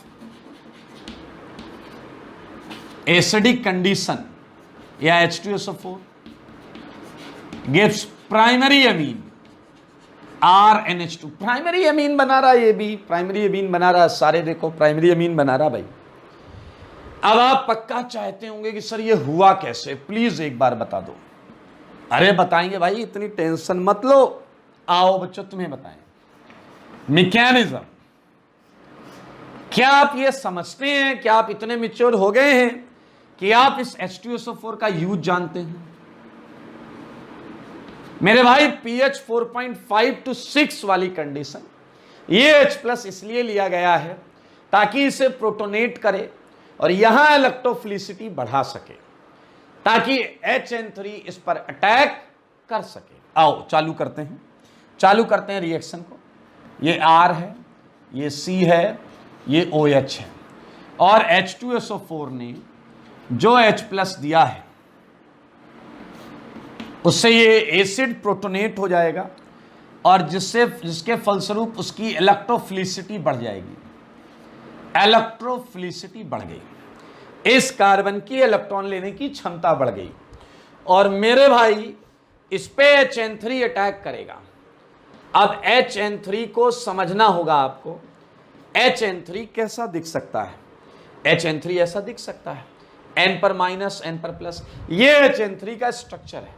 Speaker 1: acidic condition या H2SO4 gives primary amine RNH2। Primary amine बना रहा है, ये भी प्राइमरी अमीन बना रहा है। सारे देखो प्राइमरी अमीन बना रहा भाई। अब आप पक्का चाहते होंगे कि सर ये हुआ कैसे, प्लीज एक बार बता दो। अरे बताएंगे भाई, इतनी टेंशन मत लो। आओ बच्चों तुम्हें बताएं मैकेनिज्म। क्या आप ये समझते हैं, क्या आप इतने मैच्योर हो गए हैं कि आप इस H2SO4 का यूज जानते हैं? मेरे भाई pH 4.5 to 6 वाली कंडीशन, ये H+ इसलिए लिया गया है ताकि इसे प्रोटोनेट करे और यहां इलेक्ट्रोफिलिसिटी बढ़ा सके, ताकि HN3 इस पर अटैक कर सके। आओ चालू करते हैं, चालू करते हैं रिएक्शन को। ये R है, ये C है, ये OH है और H2SO4 ने जो H+ दिया है उससे ये एसिड प्रोटोनेट हो जाएगा और जिसके फलस्वरूप उसकी इलेक्ट्रोफिलिसिटी बढ़ जाएगी। इलेक्ट्रोफिलिसिटी बढ़ गई, इस कार्बन की इलेक्ट्रॉन लेने की क्षमता बढ़ गई और मेरे भाई इस पे HN3 अटैक करेगा। अब HN3 को समझना होगा आपको। HN3 कैसा दिख सकता है? HN3 ऐसा दिख सकता है, N पर माइनस N पर प्लस। ये HN3 का स्ट्रक्चर है,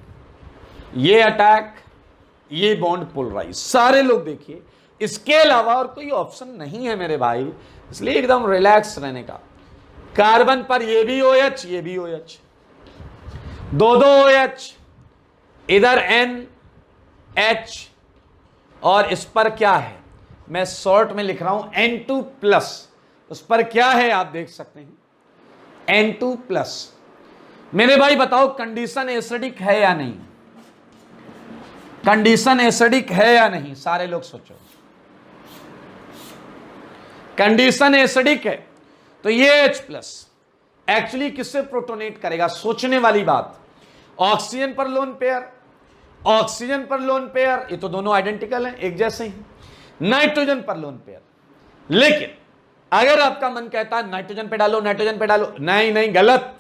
Speaker 1: ये अटैक, ये बॉन्ड पोलराइज। सारे लोग देखिए, इसके अलावा और कोई ऑप्शन नहीं है मेरे भाई, इसलिए एकदम रिलैक्स रहने का। कार्बन पर ये भी OH, ये भी OH, दो OH, इधर NH, और इस पर क्या है, मैं शॉर्ट में लिख रहा हूं N2 प्लस। उस पर क्या है आप देख सकते हैं, N2 प्लस। मेरे भाई बताओ कंडीशन एसिडिक है या नहीं? कंडीशन एसिडिक है या नहीं? सारे लोग सोचो, कंडीशन एसिडिक है तो ये H प्लस एक्चुअली किससे प्रोटोनेट करेगा? सोचने वाली बात। ऑक्सीजन पर लोन पेयर, ऑक्सीजन पर लोन पेयर, ये तो दोनों आइडेंटिकल हैं, एक जैसे ही। नाइट्रोजन पर लोन पेयर, लेकिन अगर आपका मन कहता है नाइट्रोजन पे डालो, नाइट्रोजन पे डालो, नहीं नहीं, गलत।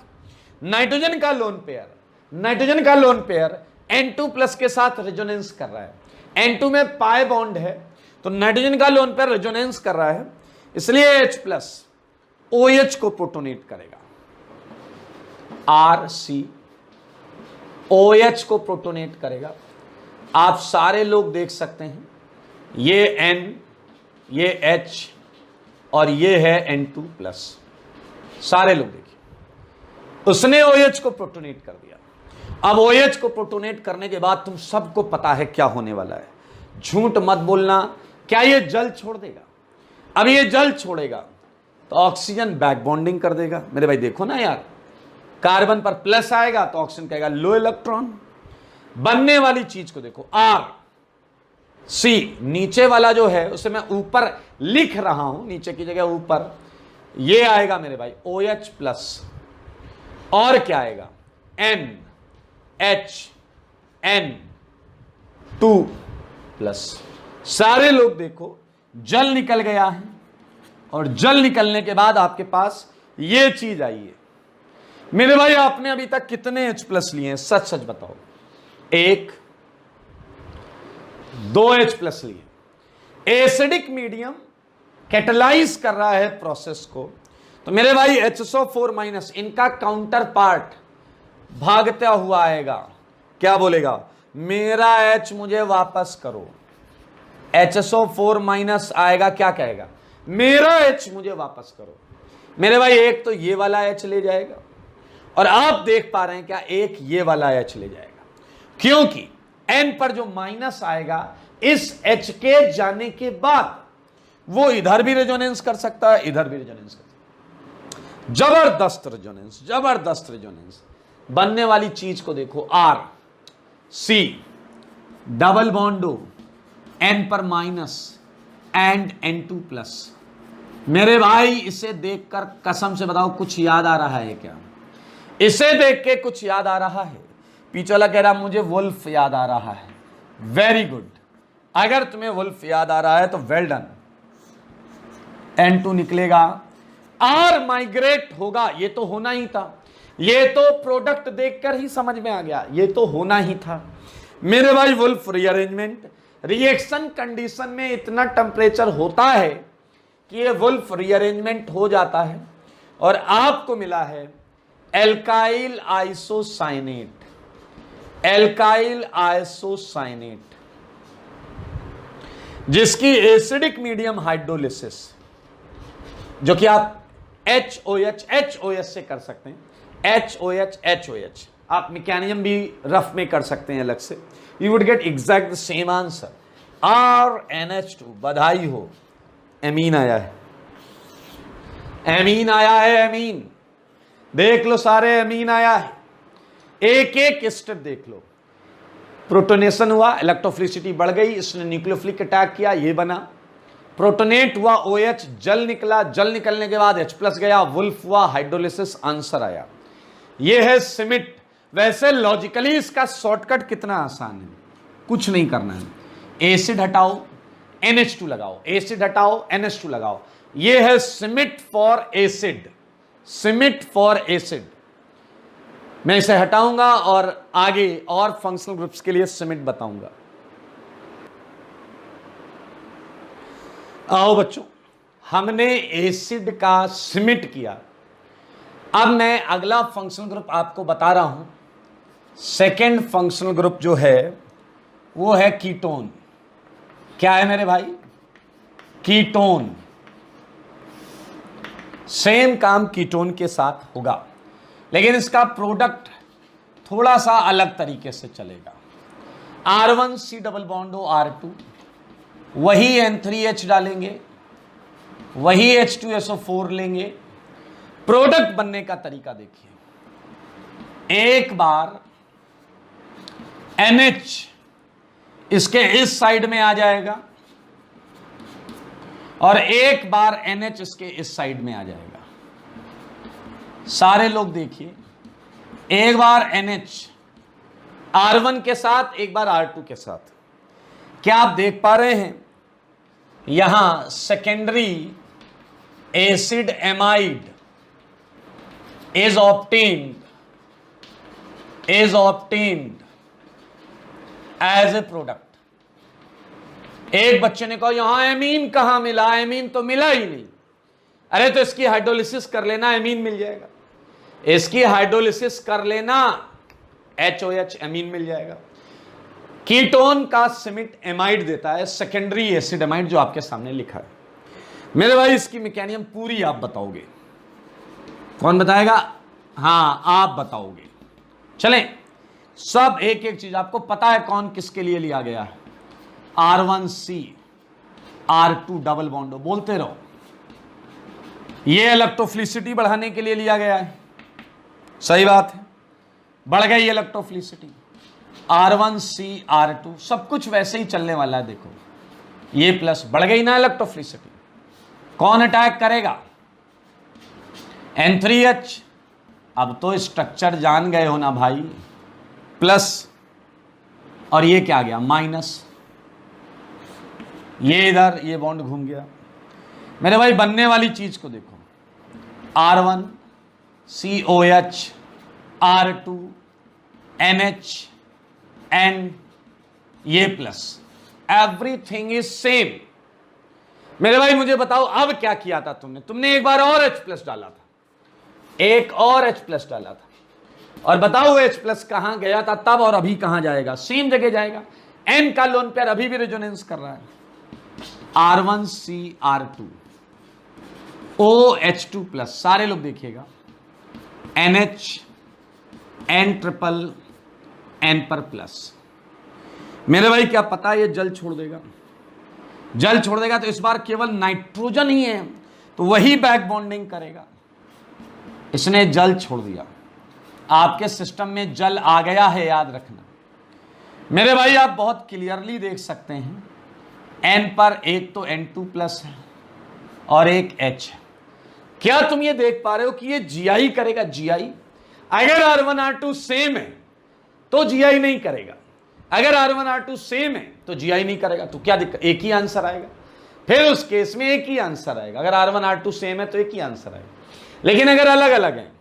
Speaker 1: नाइट्रोजन का लोन पेयर, नाइट्रोजन का लोन पेयर N2 प्लस के साथ रेजोनेंस कर रहा है। N2 में पाई बॉन्ड है, तो नाइट्रोजन का लोन पेयर रेजोनेंस कर रहा है, इसलिए H प्लस OH को प्रोटोनेट करेगा। RC OH को प्रोटोनेट करेगा। आप सारे लोग देख सकते हैं, ये N, ये H और ये है N2 प्लस। सारे लोग देखिए, उसने OH को प्रोटोनेट कर दिया। अब OH को प्रोटोनेट करने के बाद तुम सबको पता है क्या होने वाला है, झूठ मत बोलना। क्या ये जल छोड़ देगा? अब ये जल छोड़ेगा तो ऑक्सीजन बैक बॉन्डिंग कर देगा। मेरे भाई देखो ना यार, कार्बन पर प्लस आएगा तो ऑक्सीजन कहेगा लो इलेक्ट्रॉन। बनने वाली चीज को देखो, RC, नीचे वाला जो है उसे मैं ऊपर लिख रहा हूं, नीचे की जगह ऊपर, ये आएगा मेरे भाई OH प्लस, और क्या आएगा NHN2 प्लस। सारे लोग देखो, जल निकल गया है, और जल निकलने के बाद आपके पास ये चीज आई है। मेरे भाई आपने अभी तक कितने H प्लस लिए हैं? सच सच बताओ। 1, 2 H प्लस लिए। एसिडिक मीडियम कैटलाइज कर रहा है प्रोसेस को, तो मेरे भाई HSO4 माइनस, इनका काउंटर पार्ट भागता हुआ आएगा, क्या बोलेगा? मेरा H मुझे वापस करो। HSO4 माइनस आएगा, क्या कहेगा? मेरा H मुझे वापस करो। मेरे भाई एक तो ये वाला H ले जाएगा, और आप देख पा रहे हैं क्या, एक ये वाला H ले जाएगा, क्योंकि N पर जो माइनस आएगा इस H के जाने के बाद वो इधर भी रेजोनेंस कर सकता है, इधर भी रेजोनेंस कर सकता है। जबरदस्त रेजोनेंस, जबरदस्त रेजोनेंस। बनने वाली चीज को देखो, RC डबल बॉन्डो N पर माइनस एंड N2 प्लस। मेरे भाई इसे देखकर कसम से बताओ कुछ याद आ रहा है क्या? इसे देख के कुछ याद आ रहा है? पीछे वाला कह रहा मुझे वुल्फ याद आ रहा है। वेरी गुड, अगर तुम्हें वुल्फ याद आ रहा है तो वेल डन। N2 निकलेगा, R माइग्रेट होगा, ये तो होना ही था, ये तो प्रोडक्ट देखकर ही समझ में आ गया, ये तो होना ही था। मेरे भाई वुल्फ रीअरेंजमेंट, रिएक्शन कंडीशन में इतना टेम्परेचर होता है कि ये वुल्फ रीअरेंजमेंट हो जाता है, और आपको मिला है एल्काइल आइसोसाइनेट। एल्काइल आइसोसाइनेट जिसकी एसिडिक मीडियम हाइड्रोलिसिस, जो कि आप HOH से कर सकते हैं, HOH। आप मैकेनिज्म भी रफ में कर सकते हैं अलग से, you would get exact the same answer, RNH2। बधाई हो, एमीन आया है, एमीन आया है, एमीन देख लो, सारे एमीन आया है। एक एक स्टेप देख लो, प्रोटोनेशन हुआ, इलेक्ट्रोफिलिसिटी बढ़ गई, इसने न्यूक्लियोफिलिक अटैक किया, ये बना। प्रोटोनेट हुआ OH, जल निकला, जल निकलने के बाद H प्लस गया, वुल्फ हुआ, हाइड्रोलिसिस, आंसर आया। ये है सिमिट। वैसे लॉजिकली इसका शॉर्टकट कितना आसान है, कुछ नहीं करना है। एसिड हटाओ, NH2 लगाओ, एसिड हटाओ, NH2 लगाओ। ये है Schmidt for acid, Schmidt for acid. मैं इसे हटाऊंगा और आगे और फंक्शनल ग्रुप्स के लिए सिमिट बताऊंगा। आओ बच्चों, हमने एसिड का सिमिट किया। अब मैं अगला फंक्शनल ग्रुप आपको बता रहा हूं। सेकेंड फंक्शनल ग्रुप जो है वो है कीटोन। क्या है मेरे भाई? कीटोन। सेम काम कीटोन के साथ होगा, लेकिन इसका प्रोडक्ट थोड़ा सा अलग तरीके से चलेगा। R1C डबल बॉन्ड हो R2, वही N3H डालेंगे, वही H2SO4 लेंगे। प्रोडक्ट बनने का तरीका देखिए। एक बार NH इसके इस साइड में आ जाएगा और एक बार NH इसके इस साइड में आ जाएगा। सारे लोग देखिए, एक बार NH R1 के साथ, एक बार R2 के साथ। क्या आप देख पा रहे हैं? यहां secondary acid amide is obtained as a product। एक बच्चे ने कहा यहां एमीन कहां मिला? एमीन तो मिला ही नहीं। अरे तो इसकी हाइड्रोलिसिस कर लेना, एमीन मिल जाएगा। इसकी हाइड्रोलिसिस कर लेना, HOH एमीन मिल जाएगा। कीटोन का सिमिट एमाइड देता है, सेकेंडरी एसिड एमाइड, जो आपके सामने लिखा है। मेरे भाई इसकी मैकेनिज्म पूरी आप बताओगे। कौन बताएगा? हां, आप बताओगे। चलें, सब एक एक चीज आपको पता है कौन किसके लिए लिया गया है। R1C R2 डबल बॉन्ड, बोलते रहो। ये इलेक्ट्रोफिलिसिटी बढ़ाने के लिए लिया गया है। सही बात है, बढ़ गई इलेक्ट्रोफिलिसिटी। R1C R2 सब कुछ वैसे ही चलने वाला है। देखो ये प्लस, बढ़ गई ना इलेक्ट्रोफिलिसिटी। कौन अटैक करेगा? N3H। अब तो स्ट्रक्चर जान गए हो ना भाई, प्लस और ये क्या गया? माइनस। ये इधर ये बॉन्ड घूम गया। मेरे भाई बनने वाली चीज को देखो, R1 COH R2 NH N, ये प्लस, एवरीथिंग इज सेम। मेरे भाई मुझे बताओ अब क्या किया था तुमने एक बार और H प्लस डाला था, एक और H प्लस डाला था, और बताओ H प्लस कहां गया था तब और अभी कहां जाएगा? सेम जगह जाएगा। N का लोन पेयर अभी भी रेजोनेंस कर रहा है। R1C R2 OH2 प्लस, सारे लोग देखिएगा, NH N ट्रिपल N पर प्लस। मेरे भाई क्या पता ये जल छोड़ देगा? जल छोड़ देगा तो इस बार केवल नाइट्रोजन ही है, तो वही बैक बॉन्डिंग करेगा। इसने जल छोड़ दिया, आपके सिस्टम में जल आ गया है, याद रखना। मेरे भाई आप बहुत क्लियरली देख सकते हैं, N पर एक तो N2 प्लस है और एक H है। क्या तुम ये देख पा रहे हो कि ये GI करेगा? GI अगर R1 R2 सेम है तो GI नहीं करेगा, अगर R1 R2 सेम है तो GI नहीं करेगा। तो क्या दिक्कत? एक ही आंसर आएगा। फिर उस केस में एक ही आंसर आएगा। अगर R1 R2 सेम है तो एक ही आंसर आएगा, लेकिन अगर अलग अलग हैं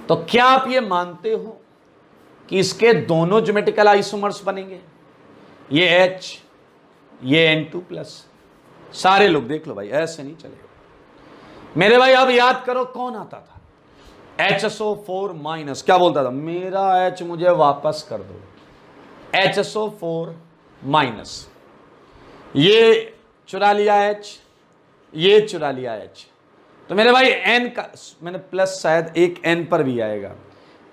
Speaker 1: तो क्या आप ये मानते हो कि इसके दोनों ज्योमेट्रिकल आइसोमर्स बनेंगे? ये H, ये N2 प्लस। सारे लोग देख लो भाई, ऐसे नहीं चलेगा। मेरे भाई अब याद करो कौन आता था? HSO4 minus. क्या बोलता था? मेरा H मुझे वापस कर दो। HSO4 माइनस, ये चुरा लिया H, ये चुरा लिया H। तो मेरे भाई N का मैंने प्लस, शायद एक N पर भी आएगा।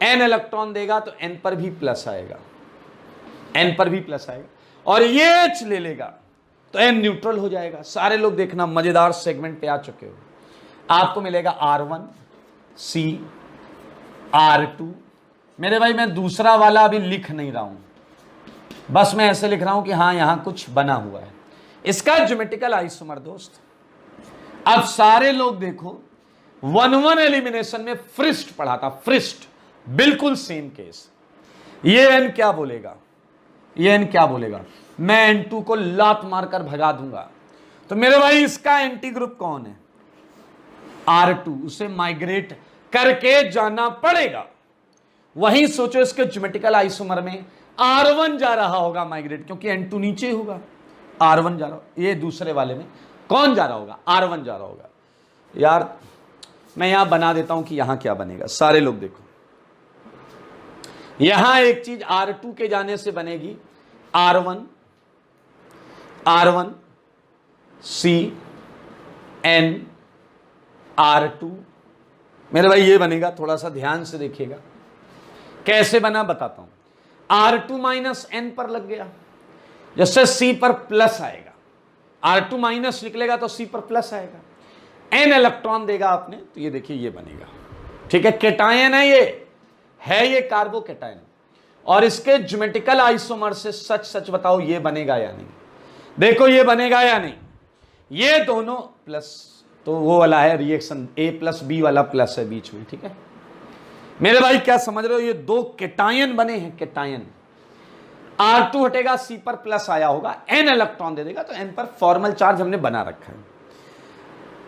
Speaker 1: N इलेक्ट्रॉन देगा तो N पर भी प्लस आएगा, N पर भी प्लस आएगा, और ये H ले लेगा तो N न्यूट्रल हो जाएगा। सारे लोग देखना, मजेदार सेगमेंट पे आ चुके हो। आपको मिलेगा R1C R2। मेरे भाई मैं दूसरा वाला अभी लिख नहीं रहा हूं, बस मैं ऐसे लिख रहा हूं कि हां यहां कुछ बना हुआ है। इसका ज्योमेट्रिकल आइसोमर दोस्त। अब सारे लोग देखो, 1-1 एलिमिनेशन में फ्रिस्ट पढ़ा था, फ्रिस्ट, बिल्कुल सेम केस। ये N क्या बोलेगा? ये N क्या बोलेगा? मैं N2 को लात मारकर भगा दूंगा। तो मेरे भाई इसका एंटी ग्रुप कौन है? R2। उसे माइग्रेट करके जाना पड़ेगा। वहीं सोचो इसके ज्योमेट्रिकल आइसोमर में R1 जा रहा होगा माइग्रेट, क्योंकि N2 नीचे होगा। R1 जा रहा होगा, ये दूसरे वाले में कौन जा रहा होगा, R1 जा रहा होगा। यार मैं यहां बना देता हूं कि यहां क्या बनेगा, सारे लोग देखो, यहां एक चीज R2 के जाने से बनेगी R1 C N R2। मेरे भाई ये बनेगा, थोड़ा सा ध्यान से देखिएगा कैसे बना, बताता हूं। R2 माइनस N पर लग गया, जैसे C पर प्लस आएगा, R2 माइनस निकलेगा तो C पर प्लस आएगा, N इलेक्ट्रॉन देगा आपने, तो ये देखिए ये बनेगा, ठीक है। केटायन है ये कार्बोकेटायन, और इसके ज्योमेट्रिकल आइसोमर से सच बताओ ये बनेगा या नहीं, देखो ये बनेगा या नहीं, ये दोनों प्लस, तो वो वाला है रिएक्शन A प्लस B वाला प्लस है बीच में, ठीक है। मेरे भाई क्या समझ रहे हो, ये दो केटायन बने हैं, केटायन। R2 हटेगा, C पर प्लस आया होगा, N इलेक्ट्रॉन दे देगा, तो N पर फॉर्मल चार्ज हमने बना रखा है।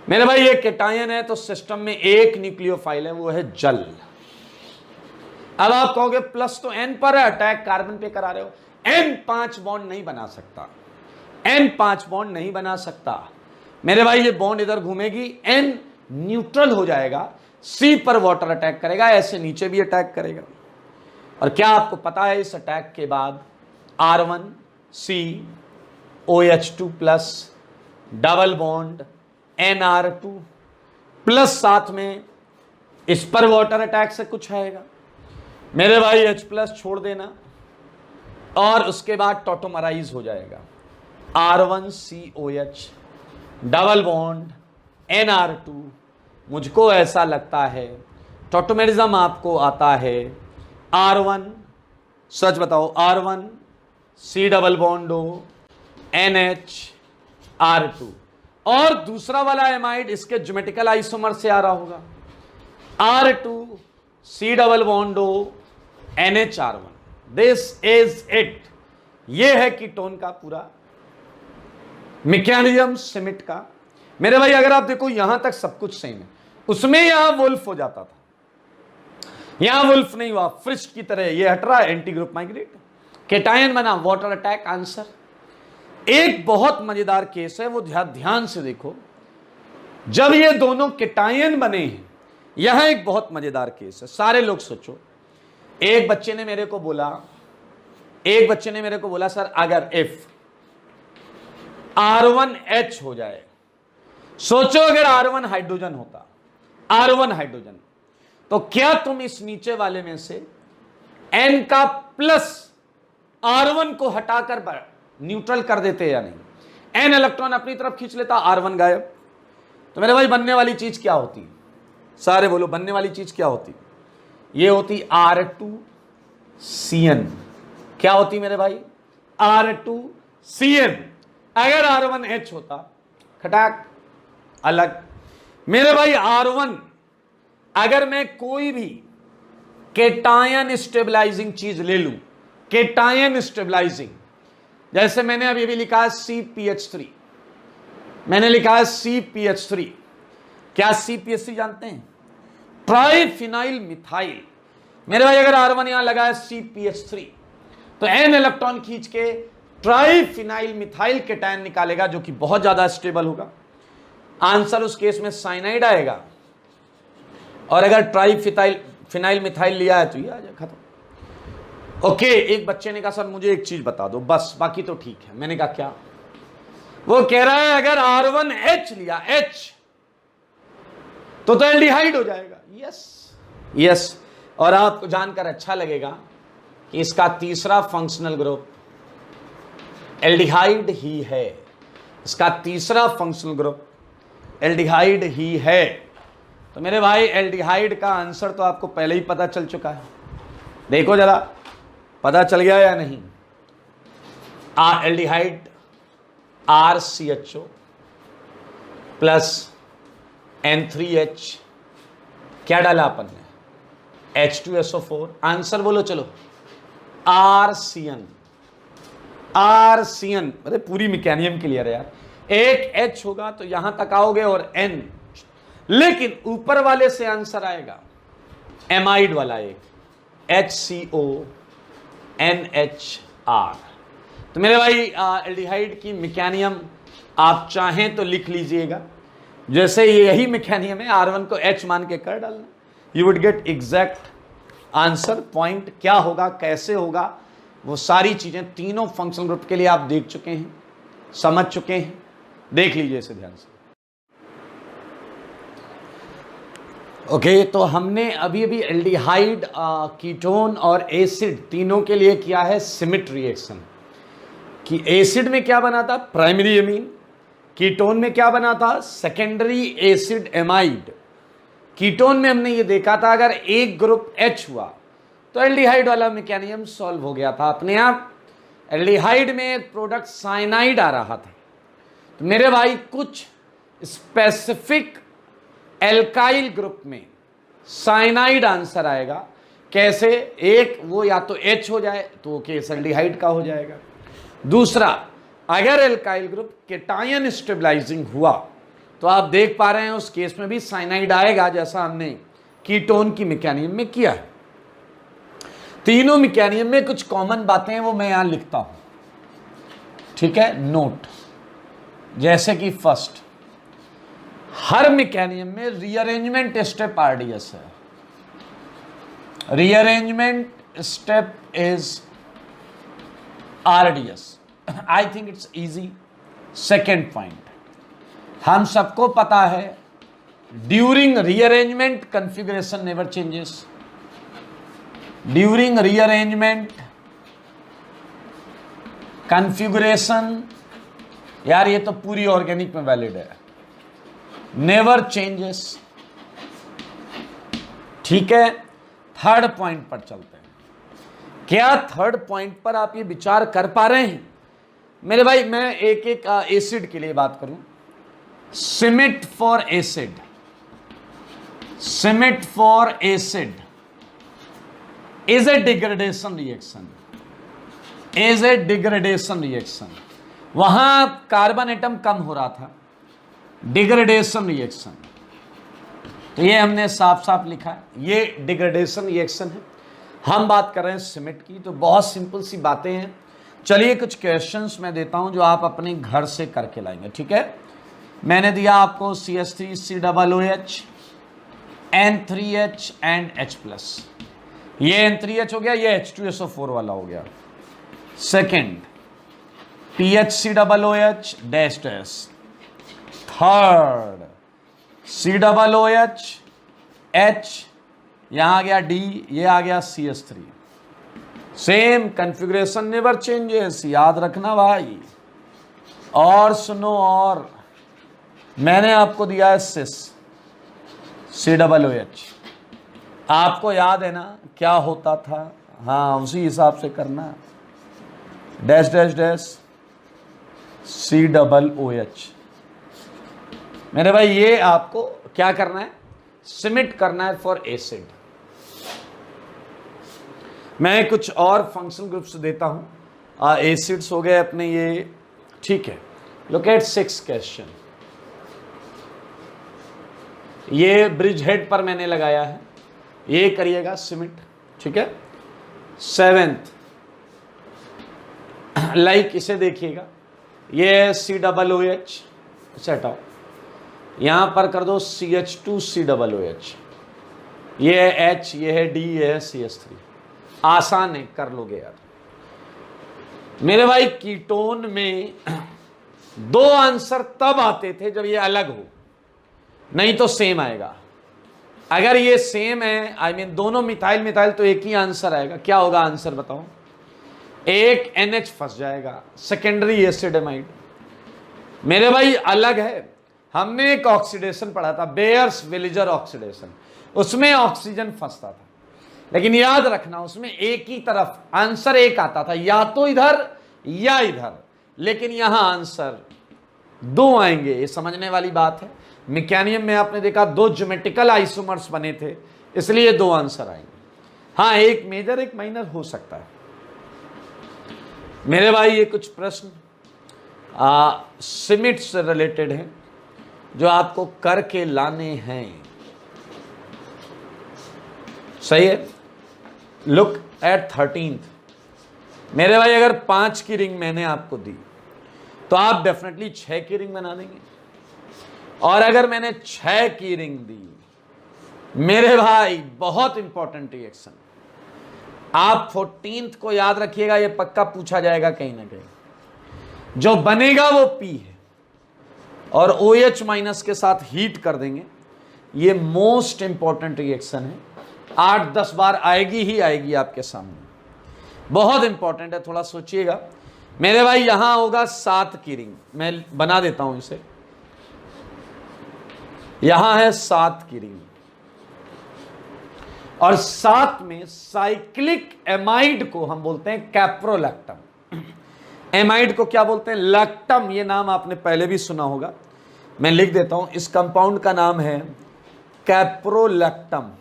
Speaker 1: मेरे भाई ये केटायन है, तो सिस्टम में एक न्यूक्लियोफाइल है, वो है जल। अब आप कहोगे प्लस तो N पर है, अटैक कार्बन पे करा रहे हो, N 5 बॉन्ड नहीं बना सकता, N 5 बॉन्ड नहीं बना सकता। मेरे भाई ये बॉन्ड इधर घूमेगी, N न्यूट्रल हो जाएगा, C पर वाटर अटैक करेगा, ऐसे नीचे भी अटैक करेगा। और क्या आपको पता है इस अटैक के बाद R1 C OH2 plus double bond NR2 plus साथ में इस पर वाटर अटैक से कुछ आएगा। मेरे भाई H प्लस छोड़ देना, और उसके बाद टॉटोमराइज हो जाएगा, R1COH डबल बॉन्ड NR2। मुझको ऐसा लगता है टॉटोमेरिज्म आपको आता है, R1, सच बताओ, R1 C double bond O NH R2, और दूसरा वाला एमाइड इसके ज्योमेट्रिकल आइसोमर से आ रहा होगा, R2 C double bond O NH R1। This is it, ये है कीटोन का पूरा मैकेनिज्म सिमिट का। मेरे भाई अगर आप देखो यहां तक सब कुछ सेम है, उसमें यहां वुल्फ हो जाता था, यहां वुल्फ नहीं हुआ, फ्रिस्ट की तरह ये हट रहा है, एंटी ग्रुप माइग्रेट, केटायन बना, वाटर अटैक आंसर। एक बहुत मजेदार केस है, वो ध्यान से देखो, जब ये दोनों केटायन बने हैं, यहां एक बहुत मजेदार केस है, सारे लोग सोचो। एक बच्चे ने मेरे को बोला सर अगर इफ R1H हो जाए, सोचो अगर R1 हाइड्रोजन होता, R1 हाइड्रोजन, तो क्या तुम इस नीचे वाले में से N का प्लस R1 को हटाकर न्यूट्रल कर देते या नहीं? N इलेक्ट्रॉन अपनी तरफ खींच लेता, R1 गायब। तो मेरे भाई बनने वाली चीज क्या होती, सारे बोलो, बनने वाली चीज क्या होती? ये होती R2CN। क्या होती मेरे भाई? R2CN। अगर R1H होता, खटाक अलग। मेरे भाई R1, अगर मैं कोई भी केटायन स्टेबलाइजिंग चीज ले लूं, केटायन स्टेबलाइजिंग, जैसे मैंने अभी भी लिखा है CpH3, मैंने लिखा है CpH3। क्या CpH3 जानते हैं? Triphenyl methyl. मेरे भाई अगर R1 यहां लगा है CpH3, तो N इलेक्ट्रॉन खींच के ट्राइफिनाइल मिथाइल केटायन निकालेगा, जो कि बहुत ज्यादा स्टेबल होगा। आंसर उस केस में साइनाइड आएगा, और अगर ट्राइफिनाइल मिथाइल लिया है तो ये आ जाए, खत्म। ओके, एक बच्चे ने कहा सर मुझे एक चीज बता दो बस, बाकी तो ठीक है। मैंने कहा क्या? वो कह रहा है अगर R1H लिया, H, तो एल्डिहाइड हो जाएगा। यस। और आपको जानकर अच्छा लगेगा कि इसका तीसरा फंक्शनल ग्रुप एल्डिहाइड ही है। इसका तीसरा फंक्शनल ग्रुप एल्डिहाइड ही है। तो मेरे भाई एल्डिहाइड का आंसर तो आपको पहले ही पता चल चुका है, देखो जरा, पता चल गया या नहीं? एल्डिहाइड RCHO प्लस N3H, क्या डाला अपन ने? H2SO4। आंसर बोलो चलो, RCN। अरे पूरी मैकेनिज्म क्लियर है यार। एक H होगा तो यहां तक आओगे और N, लेकिन ऊपर वाले से आंसर आएगा एमाइड वाला, एक HCO NHR। तो मेरे भाई एल्डिहाइड की मैकेनियम आप चाहें तो लिख लीजिएगा, जैसे यही मैकेनियम है, R1 को H मान के कर डालना, you would get exact answer. Point क्या होगा, कैसे होगा, वो सारी चीजें तीनों फंक्शनल ग्रुप के लिए आप देख चुके हैं, समझ चुके हैं। देख लीजिए इसे ध्यान से। ओके, तो हमने अभी अभी एल्डिहाइड, कीटोन और एसिड तीनों के लिए किया है सिमिट रिएक्शन। कि एसिड में क्या बना था, प्राइमरी एमीन। कीटोन में क्या बना था, सेकेंडरी एसिड एमाइड। कीटोन में हमने ये देखा था अगर एक ग्रुप H हुआ तो एल्डिहाइड वाला मैकेनिज्म सॉल्व हो गया था अपने आप। एल्डिहाइड में एक प्रोडक्ट साइनाइड आ रहा था, तो मेरे भाई कुछ स्पेसिफिक एल्काइल ग्रुप में साइनाइड आंसर आएगा। कैसे, एक वो या तो H हो जाए तो वो केस एल्डिहाइड का हो जाएगा। दूसरा, अगर एल्काइल ग्रुप केटायन स्टेबलाइजिंग हुआ तो आप देख पा रहे हैं उस केस में भी साइनाइड आएगा, जैसा हमने कीटोन की मैकेनिज्म में किया है। तीनों मैकेनिज्म में कुछ कॉमन बातें हैं, वो मैं यहां लिखता हूं, ठीक है, नोट। जैसे कि फर्स्ट, हर मैकेनिज्म में रीअरेंजमेंट स्टेप आरडीएस है। Rearrangement step is RDS. I think it's easy. Second point, हम सबको पता है during rearrangement configuration never changes. During rearrangement configuration, यार ये तो पूरी ऑर्गेनिक में वैलिड है, नेवर चेंजेस। ठीक है, थर्ड पॉइंट पर चलते हैं। क्या थर्ड पॉइंट पर आप ये विचार कर पा रहे हैं मेरे भाई? मैं एक एक एसिड के लिए बात करूं। Schmidt for acid, Schmidt for acid is a degradation reaction, is a degradation reaction. वहां कार्बन एटम कम हो रहा था, डिग्रेडेशन रिएक्शन। तो ये हमने साफ साफ लिखा है, ये डिग्रेडेशन रिएक्शन है। हम बात कर रहे हैं सिमिट की, तो बहुत सिंपल सी बातें हैं। चलिए कुछ क्वेश्चंस मैं देता हूं जो आप अपने घर से करके लाएंगे, ठीक है। मैंने दिया आपको CH3 COOH N3H and H+, ये N3H हो गया, ये H2SO4 वाला हो गया। Second, PHCOOH dash dash. Third, COOH H, यहां आ गया D, ये आ गया CH3। Same configuration never changes, याद रखना भाई। और सुनो, और मैंने आपको दिया है सिस COOH, आपको याद है ना क्या होता था? हाँ, उसी हिसाब से करना, डैश डैश डैश COOH। मेरे भाई ये आपको क्या करना है, सिमिट करना है फॉर एसिड। मैं कुछ और फंक्शनल ग्रुप्स देता हूं। एसिड्स हो गए अपने ये, ठीक है। लुक एट 6 क्वेश्चन, ये ब्रिज हेड पर मैंने लगाया है, ये करिएगा सिमिट, ठीक है। 7th, लाइक इसे देखिएगा, ये COOH सेट आओ, यहां पर कर दो CH2 COOH, ये है H, ये है D, ये है CH3। आसान है, कर लोगे यार। मेरे भाई कीटोन में दो आंसर तब आते थे जब ये अलग हो, नहीं तो सेम आएगा। अगर ये सेम है, आई मीन दोनों मिथाइल मिथाइल, तो एक ही आंसर आएगा। क्या होगा आंसर बताओ? एक NH फंस जाएगा, सेकेंडरी एसिड एमाइड। मेरे भाई अलग है, हमने एक ऑक्सीडेशन पढ़ा था, बेयर्स विलिजर ऑक्सीडेशन, उसमें ऑक्सीजन फंसता था, लेकिन याद रखना उसमें एक ही तरफ आंसर एक आता था, या तो इधर या इधर, लेकिन यहां आंसर दो आएंगे। ये समझने वाली बात है। मैकेनिज्म में आपने देखा दो ज्योमेट्रिकल आइसोमर्स बने थे, इसलिए दो आंसर आएंगे। हाँ, एक मेजर एक माइनर हो सकता है। मेरे भाई ये कुछ प्रश्न सिमिट से रिलेटेड हैं जो आपको करके लाने हैं, सही है। लुक एट 13th, मेरे भाई अगर 5 की रिंग मैंने आपको दी तो आप डेफिनेटली 6 की रिंग बना देंगे, और अगर मैंने 6 की रिंग दी, मेरे भाई बहुत इंपॉर्टेंट रिएक्शन, आप 14th को याद रखिएगा, यह पक्का पूछा जाएगा कहीं ना कहीं। जो बनेगा वो P है और OH माइनस के साथ हीट कर देंगे। ये मोस्ट इंपॉर्टेंट रिएक्शन है, 8-10 बार आएगी ही आएगी आपके सामने, बहुत इंपॉर्टेंट है, थोड़ा सोचिएगा। मेरे भाई यहां होगा 7 की रिंग, मैं बना देता हूं इसे, यहां है 7 की रिंग, और 7 में साइक्लिक एमाइड को हम बोलते हैं कैप्रोलैक्टम। एमाइड को क्या बोलते हैं? लैक्टम। ये नाम आपने पहले भी सुना होगा, मैं लिख देता हूं। इस कंपाउंड का नाम है कैप्रोलैक्टम।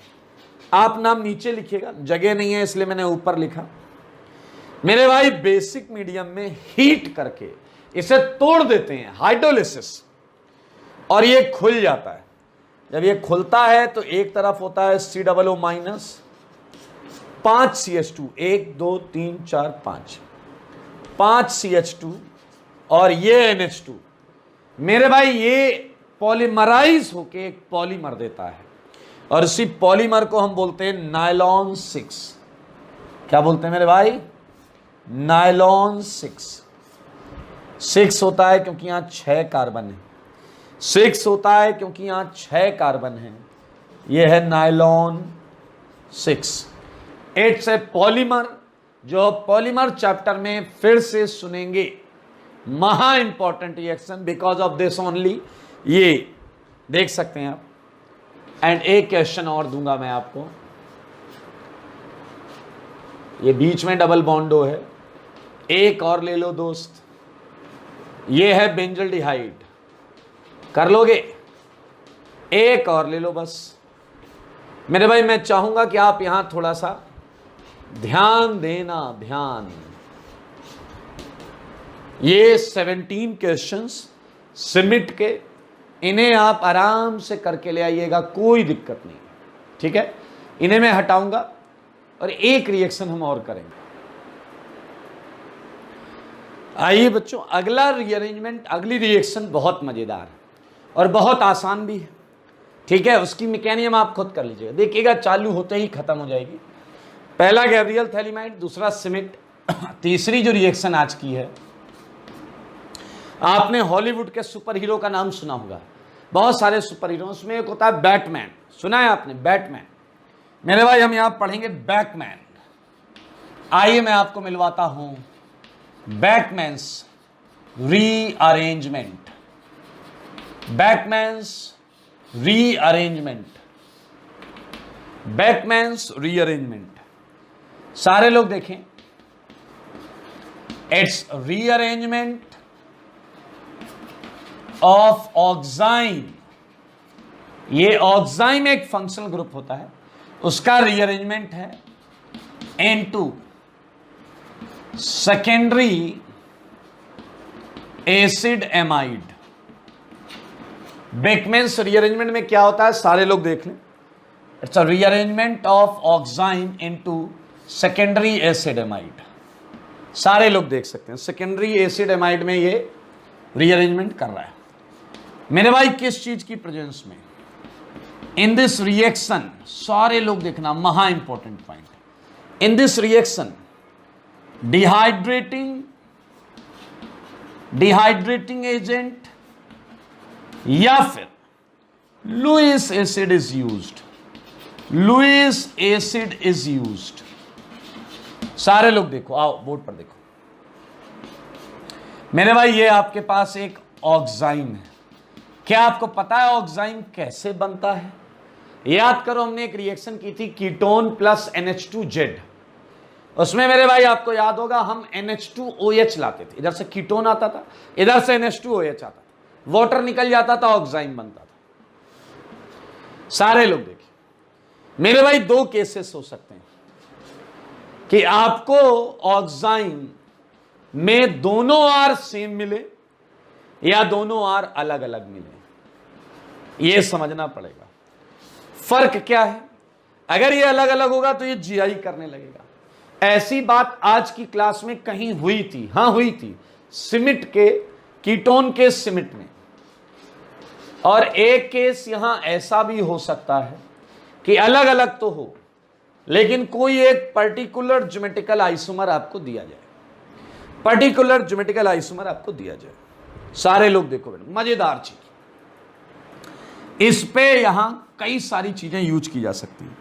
Speaker 1: आप नाम नीचे लिखिएगा, जगह नहीं है इसलिए मैंने ऊपर लिखा। मेरे भाई बेसिक मीडियम में हीट करके इसे तोड़ देते हैं, हाइड्रोलिसिस, और ये खुल जाता है। जब ये खुलता है तो एक तरफ होता है COO माइनस, 5 CH2, 1 2 3 4 5 CH2, और ये NH2। मेरे भाई ये पॉलीमराइज होके एक पॉलीमर देता है, और इसी पॉलीमर को हम बोलते हैं नायलॉन 6। क्या बोलते हैं मेरे भाई? नायलॉन 6 होता है क्योंकि यहां 6 कार्बन है, 6 होता है क्योंकि यहां 6 कार्बन है। यह है नायलॉन 6। इट्स ए पॉलीमर, जो पॉलीमर चैप्टर में फिर से सुनेंगे। महा important reaction, because of this only. ये देख सकते हैं आप। एंड एक क्वेश्चन और दूंगा मैं आपको, ये बीच में डबल बॉन्डो है, एक और ले लो दोस्त। ये है बेंजल्डिहाइड, कर लोगे? एक और ले लो बस। मेरे भाई मैं चाहूंगा कि आप यहां थोड़ा सा ध्यान देना, ध्यान। ये 17 क्वेश्चंस सिमिट के, इन्हें आप आराम से करके ले आइएगा, कोई दिक्कत नहीं, ठीक है? इन्हें मैं हटाऊंगा और एक रिएक्शन हम और करेंगे। आइए बच्चों, अगला रीअरेंजमेंट, अगली रिएक्शन बहुत मजेदार है और बहुत आसान भी है, ठीक है? उसकी मैकेनिज्म आप खुद कर लीजिएगा, देखिएगा चालू होते ही खत्म हो जाएगी। पहला गैब्रियल थैलीमाइड, दूसरा सिमिट, तीसरी जो रिएक्शन आज की है, आपने हॉलीवुड के सुपर हीरो का नाम सुना होगा, बहुत सारे सुपर हीरो, उसमें एक होता है बैटमैन। सुना है आपने? बैटमैन। मेरे भाई हम यहां पढ़ेंगे बैटमैन। आइए मैं आपको मिलवाता हूं Beckmann's rearrangement. Beckmann's rearrangement, Beckmann's rearrangement. सारे लोग देखें, इट्स रीअरेंजमेंट ऑफ ऑक्साइन। ये ऑक्साइन एक फंक्शनल ग्रुप होता है, उसका रीअरेंजमेंट है into secondary acid amide. Beckmann's rearrangement में क्या होता है, सारे लोग देख लें। It's a rearrangement of oxime into secondary acid amide. सारे लोग देख सकते हैं, सेकेंडरी एसिड एमाइड में ये रीअरेंजमेंट कर रहा है। मेरे भाई किस चीज की प्रेजेंस में? इन दिस रिएक्शन, सारे लोग देखना, महा important point. In this reaction dehydrating agent या फिर Lewis acid is used. Lewis acid is used. सारे लोग देखो, आओ बोर्ड पर देखो। मेरे भाई ये आपके पास एक ऑक्साइन है। क्या आपको पता है ऑक्साइन कैसे बनता है? याद करो, हमने एक रिएक्शन की थी कीटोन प्लस NH2Z। उसमें मेरे भाई आपको याद होगा, हम NH2OH लाते थे, इधर से कीटोन आता था, इधर से NH2OH आता था, वाटर निकल जाता था, ऑक्साइन बनता था। सारे लोग देखिए, मेरे भाई दो केसेस हो सकते हैं कि आपको ऑक्साइन में दोनों आर सेम मिले या दोनों आर अलग अलग मिले। यह समझना पड़ेगा फर्क क्या है। अगर ये अलग अलग होगा तो ये GI करने लगेगा, ऐसी बात आज की क्लास में कहीं हुई थी? हाँ हुई थी, सिमिट के, कीटोन के सिमिट में। और एक केस यहां ऐसा भी हो सकता है कि अलग अलग तो हो, लेकिन कोई एक पर्टिकुलर ज्योमेट्रिकल आइसोमर आपको दिया जाए, पर्टिकुलर ज्योमेट्रिकल आइसोमर आपको दिया जाए। सारे लोग देखो बेटा, मजेदार चीज, इस पे यहां कई सारी चीजें यूज की जा सकती हैं,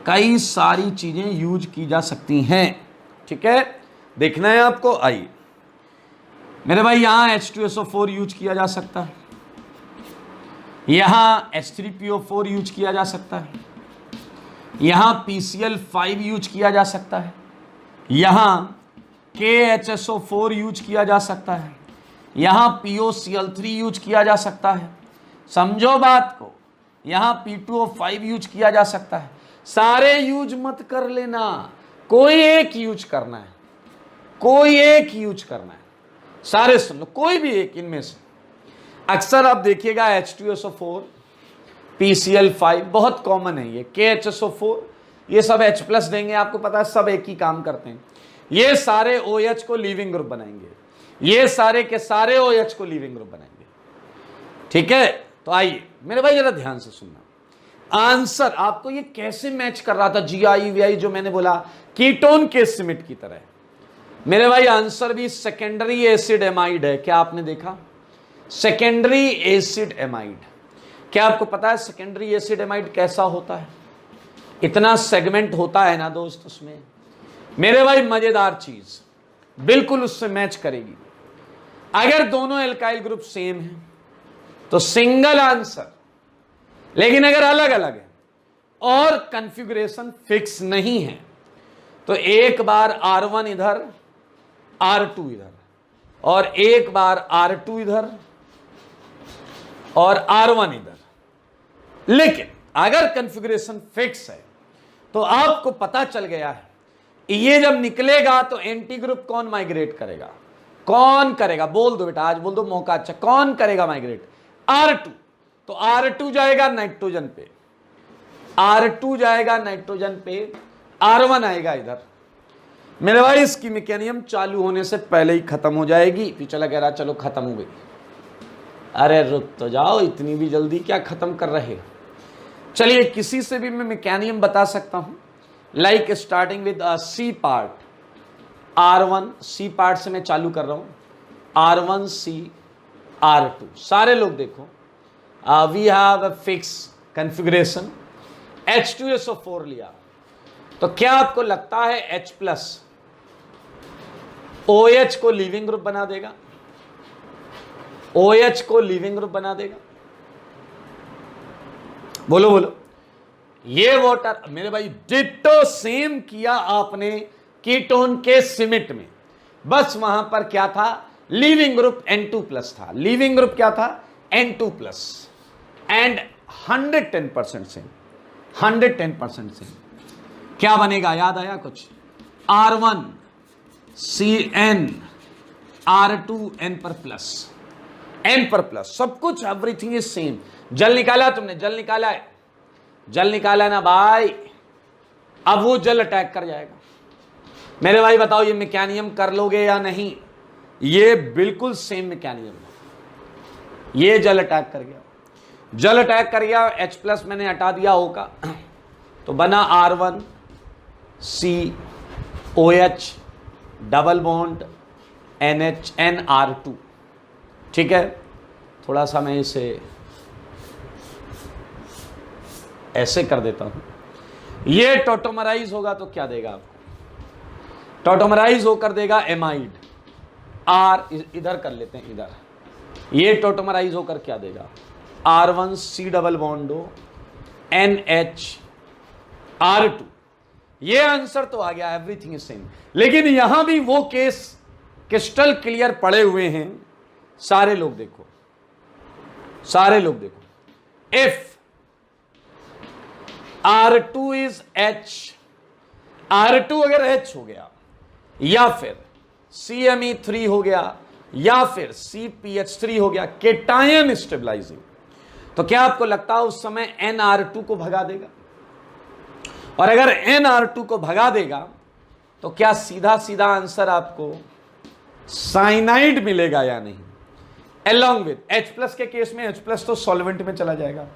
Speaker 1: कई सारी चीजें यूज की जा सकती हैं। ठीक है, देखना है आपको। आइए मेरे भाई, यहां H2SO4 यूज किया जा सकता है, यहां H3PO4 यूज किया जा सकता है, यहां PCl5 यूज किया जा सकता है, यहां KHSO4 यूज किया जा सकता है, यहां POCl3 यूज किया जा सकता है। समझो बात को, यहां P2O5 यूज किया जा सकता है। सारे यूज मत कर लेना, कोई एक यूज करना है, कोई एक यूज करना है। सारे सुन लो, कोई भी एक इनमें से। अक्सर आप देखिएगा H2SO4, PCl5 बहुत कॉमन है, ये KHSO4, ये सब H+ देंगे, आपको पता है सब एक ही काम करते हैं। ये सारे OH को लीविंग ग्रुप बनाएंगे, ये सारे के सारे OH को लीविंग ग्रुप बनाएंगे। ठीक है, तो आइए मेरे भाई जरा ध्यान से सुनना। आंसर आपको ये कैसे मैच कर रहा था, GI-VI जो मैंने बोला कीटोन के सिमिट की तरह। मेरे भाई आंसर भी सेकेंडरी एसिड एमाइड है। क्या आपने देखा? Secondary acid amide. क्या आपको पता है सेकेंडरी एसिड एमाइड कैसा होता है? इतना सेगमेंट होता है ना दोस्त उसमें, मेरे भाई मजेदार चीज, बिल्कुल उससे मैच करेगी। अगर दोनों एल्काइल ग्रुप सेम है तो सिंगल आंसर, लेकिन अगर अलग अलग है और कॉन्फ़िगरेशन फिक्स नहीं है तो एक बार R1 इधर, R2 इधर, और एक बार R2 इधर और R1 इधर। लेकिन अगर कॉन्फ़िगरेशन फिक्स है तो आपको पता चल गया है ये जब निकलेगा तो एंटी ग्रुप कौन माइग्रेट करेगा? कौन करेगा? बोल दो बेटा, आज बोल दो, मौका अच्छा। कौन करेगा माइग्रेट? R2। तो R2 जाएगा नाइट्रोजन पे, R2 जाएगा नाइट्रोजन पे, R1 आएगा इधर। मेरे भाई इसकी मैकेनिज्म चालू होने से पहले ही खत्म हो जाएगी। तो चला कह रहा चलो खत्म हो गई। अरे रुक तो जाओ, इतनी भी जल्दी क्या खत्म कर रहे हो? चलिए किसी से भी मैं मैकेनिज्म बता सकता हूं, like starting with C part, R1 C part से मैं चालू कर रहा हूं, R1C R2। सारे लोग देखो, we have a fix configuration. H2SO4 लिया तो क्या आपको लगता है H+ OH को लीविंग ग्रुप बना देगा? OH को लीविंग ग्रुप बना देगा? बोलो बोलो। ये वाटर मेरे भाई डिट्टो सेम किया आपने कीटोन के सिमिट में, बस वहां पर क्या था? लीविंग ग्रुप N2+ था। लीविंग ग्रुप क्या था? N2+। And 110% same, 110% same. क्या बनेगा? याद आया कुछ? R1 CN R2 N पर प्लस, N पर प्लस, सब कुछ एवरीथिंग इज सेम। जल निकाला तुमने, जल निकाला है, जल निकाला ना भाई, अब वो जल अटैक कर जाएगा। मेरे भाई बताओ ये मैकेनिज्म कर लोगे या नहीं? ये बिल्कुल सेम मैकेनिज्म है। ये जल अटैक कर गया, जल अटैक कर गया, H+ मैंने हटा दिया O का, तो बना R1 C OH double bond NH NR2। ठीक है, थोड़ा सा मैं इसे ऐसे कर देता हूं। ये टोटोमराइज होगा तो क्या देगा आपको? टोटोमराइज होकर देगा एमाइड। R इधर कर लेते हैं, इधर। ये टोटोमराइज होकर क्या देगा? R1 C double bond NH R2। ये आंसर तो आ गया, एवरीथिंग इज सेम। लेकिन यहां भी वो केस क्रिस्टल क्लियर पड़े हुए हैं। सारे लोग देखो, सारे लोग देखो। If R2 is H, R2 अगर H हो गया, या फिर CMe3 हो गया, या फिर CpH3 हो गया, केटायन स्टेबलाइजिंग, तो क्या आपको लगता है उस समय NR2 को भगा देगा? और अगर NR2 को भगा देगा तो क्या सीधा सीधा आंसर आपको साइनाइड मिलेगा या नहीं? Along with H+ के केस में H+ तो सॉल्वेंट में चला जाएगा,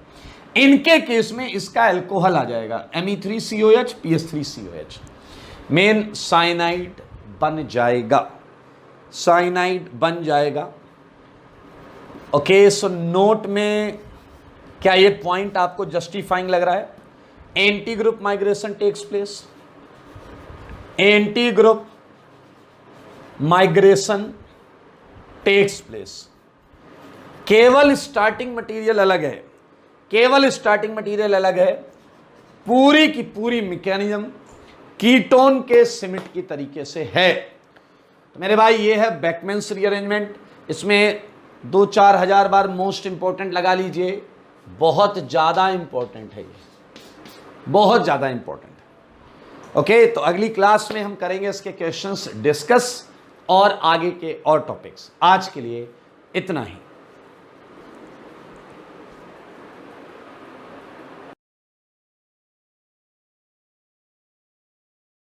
Speaker 1: इनके केस में इसका अल्कोहल आ जाएगा Me3COH PS3COH, मेन साइनाइड बन जाएगा, साइनाइड बन जाएगा। ओके, सो नोट में क्या ये पॉइंट आपको जस्टिफाइंग लग रहा है? Anti group migration takes place, anti group migration takes place, केवल स्टार्टिंग मटेरियल अलग है, केवल स्टार्टिंग मटेरियल अलग है, पूरी की पूरी मैकेनिज्म कीटोन के सिमिट की तरीके से है। तो मेरे भाई ये है बेकमैन्स रीअरेंजमेंट, इसमें 2-4 हजार बार मोस्ट इंपॉर्टेंट लगा लीजिए, बहुत ज़्यादा इंपॉर्टेंट है ये, बहुत ज़्यादा इंपॉर्टेंट। ओके, तो अगली क्लास में हम करेंगे इसके क्वेश्चंस डिस्कस और आगे के और टॉपिक्स। आज के लिए इतना ही।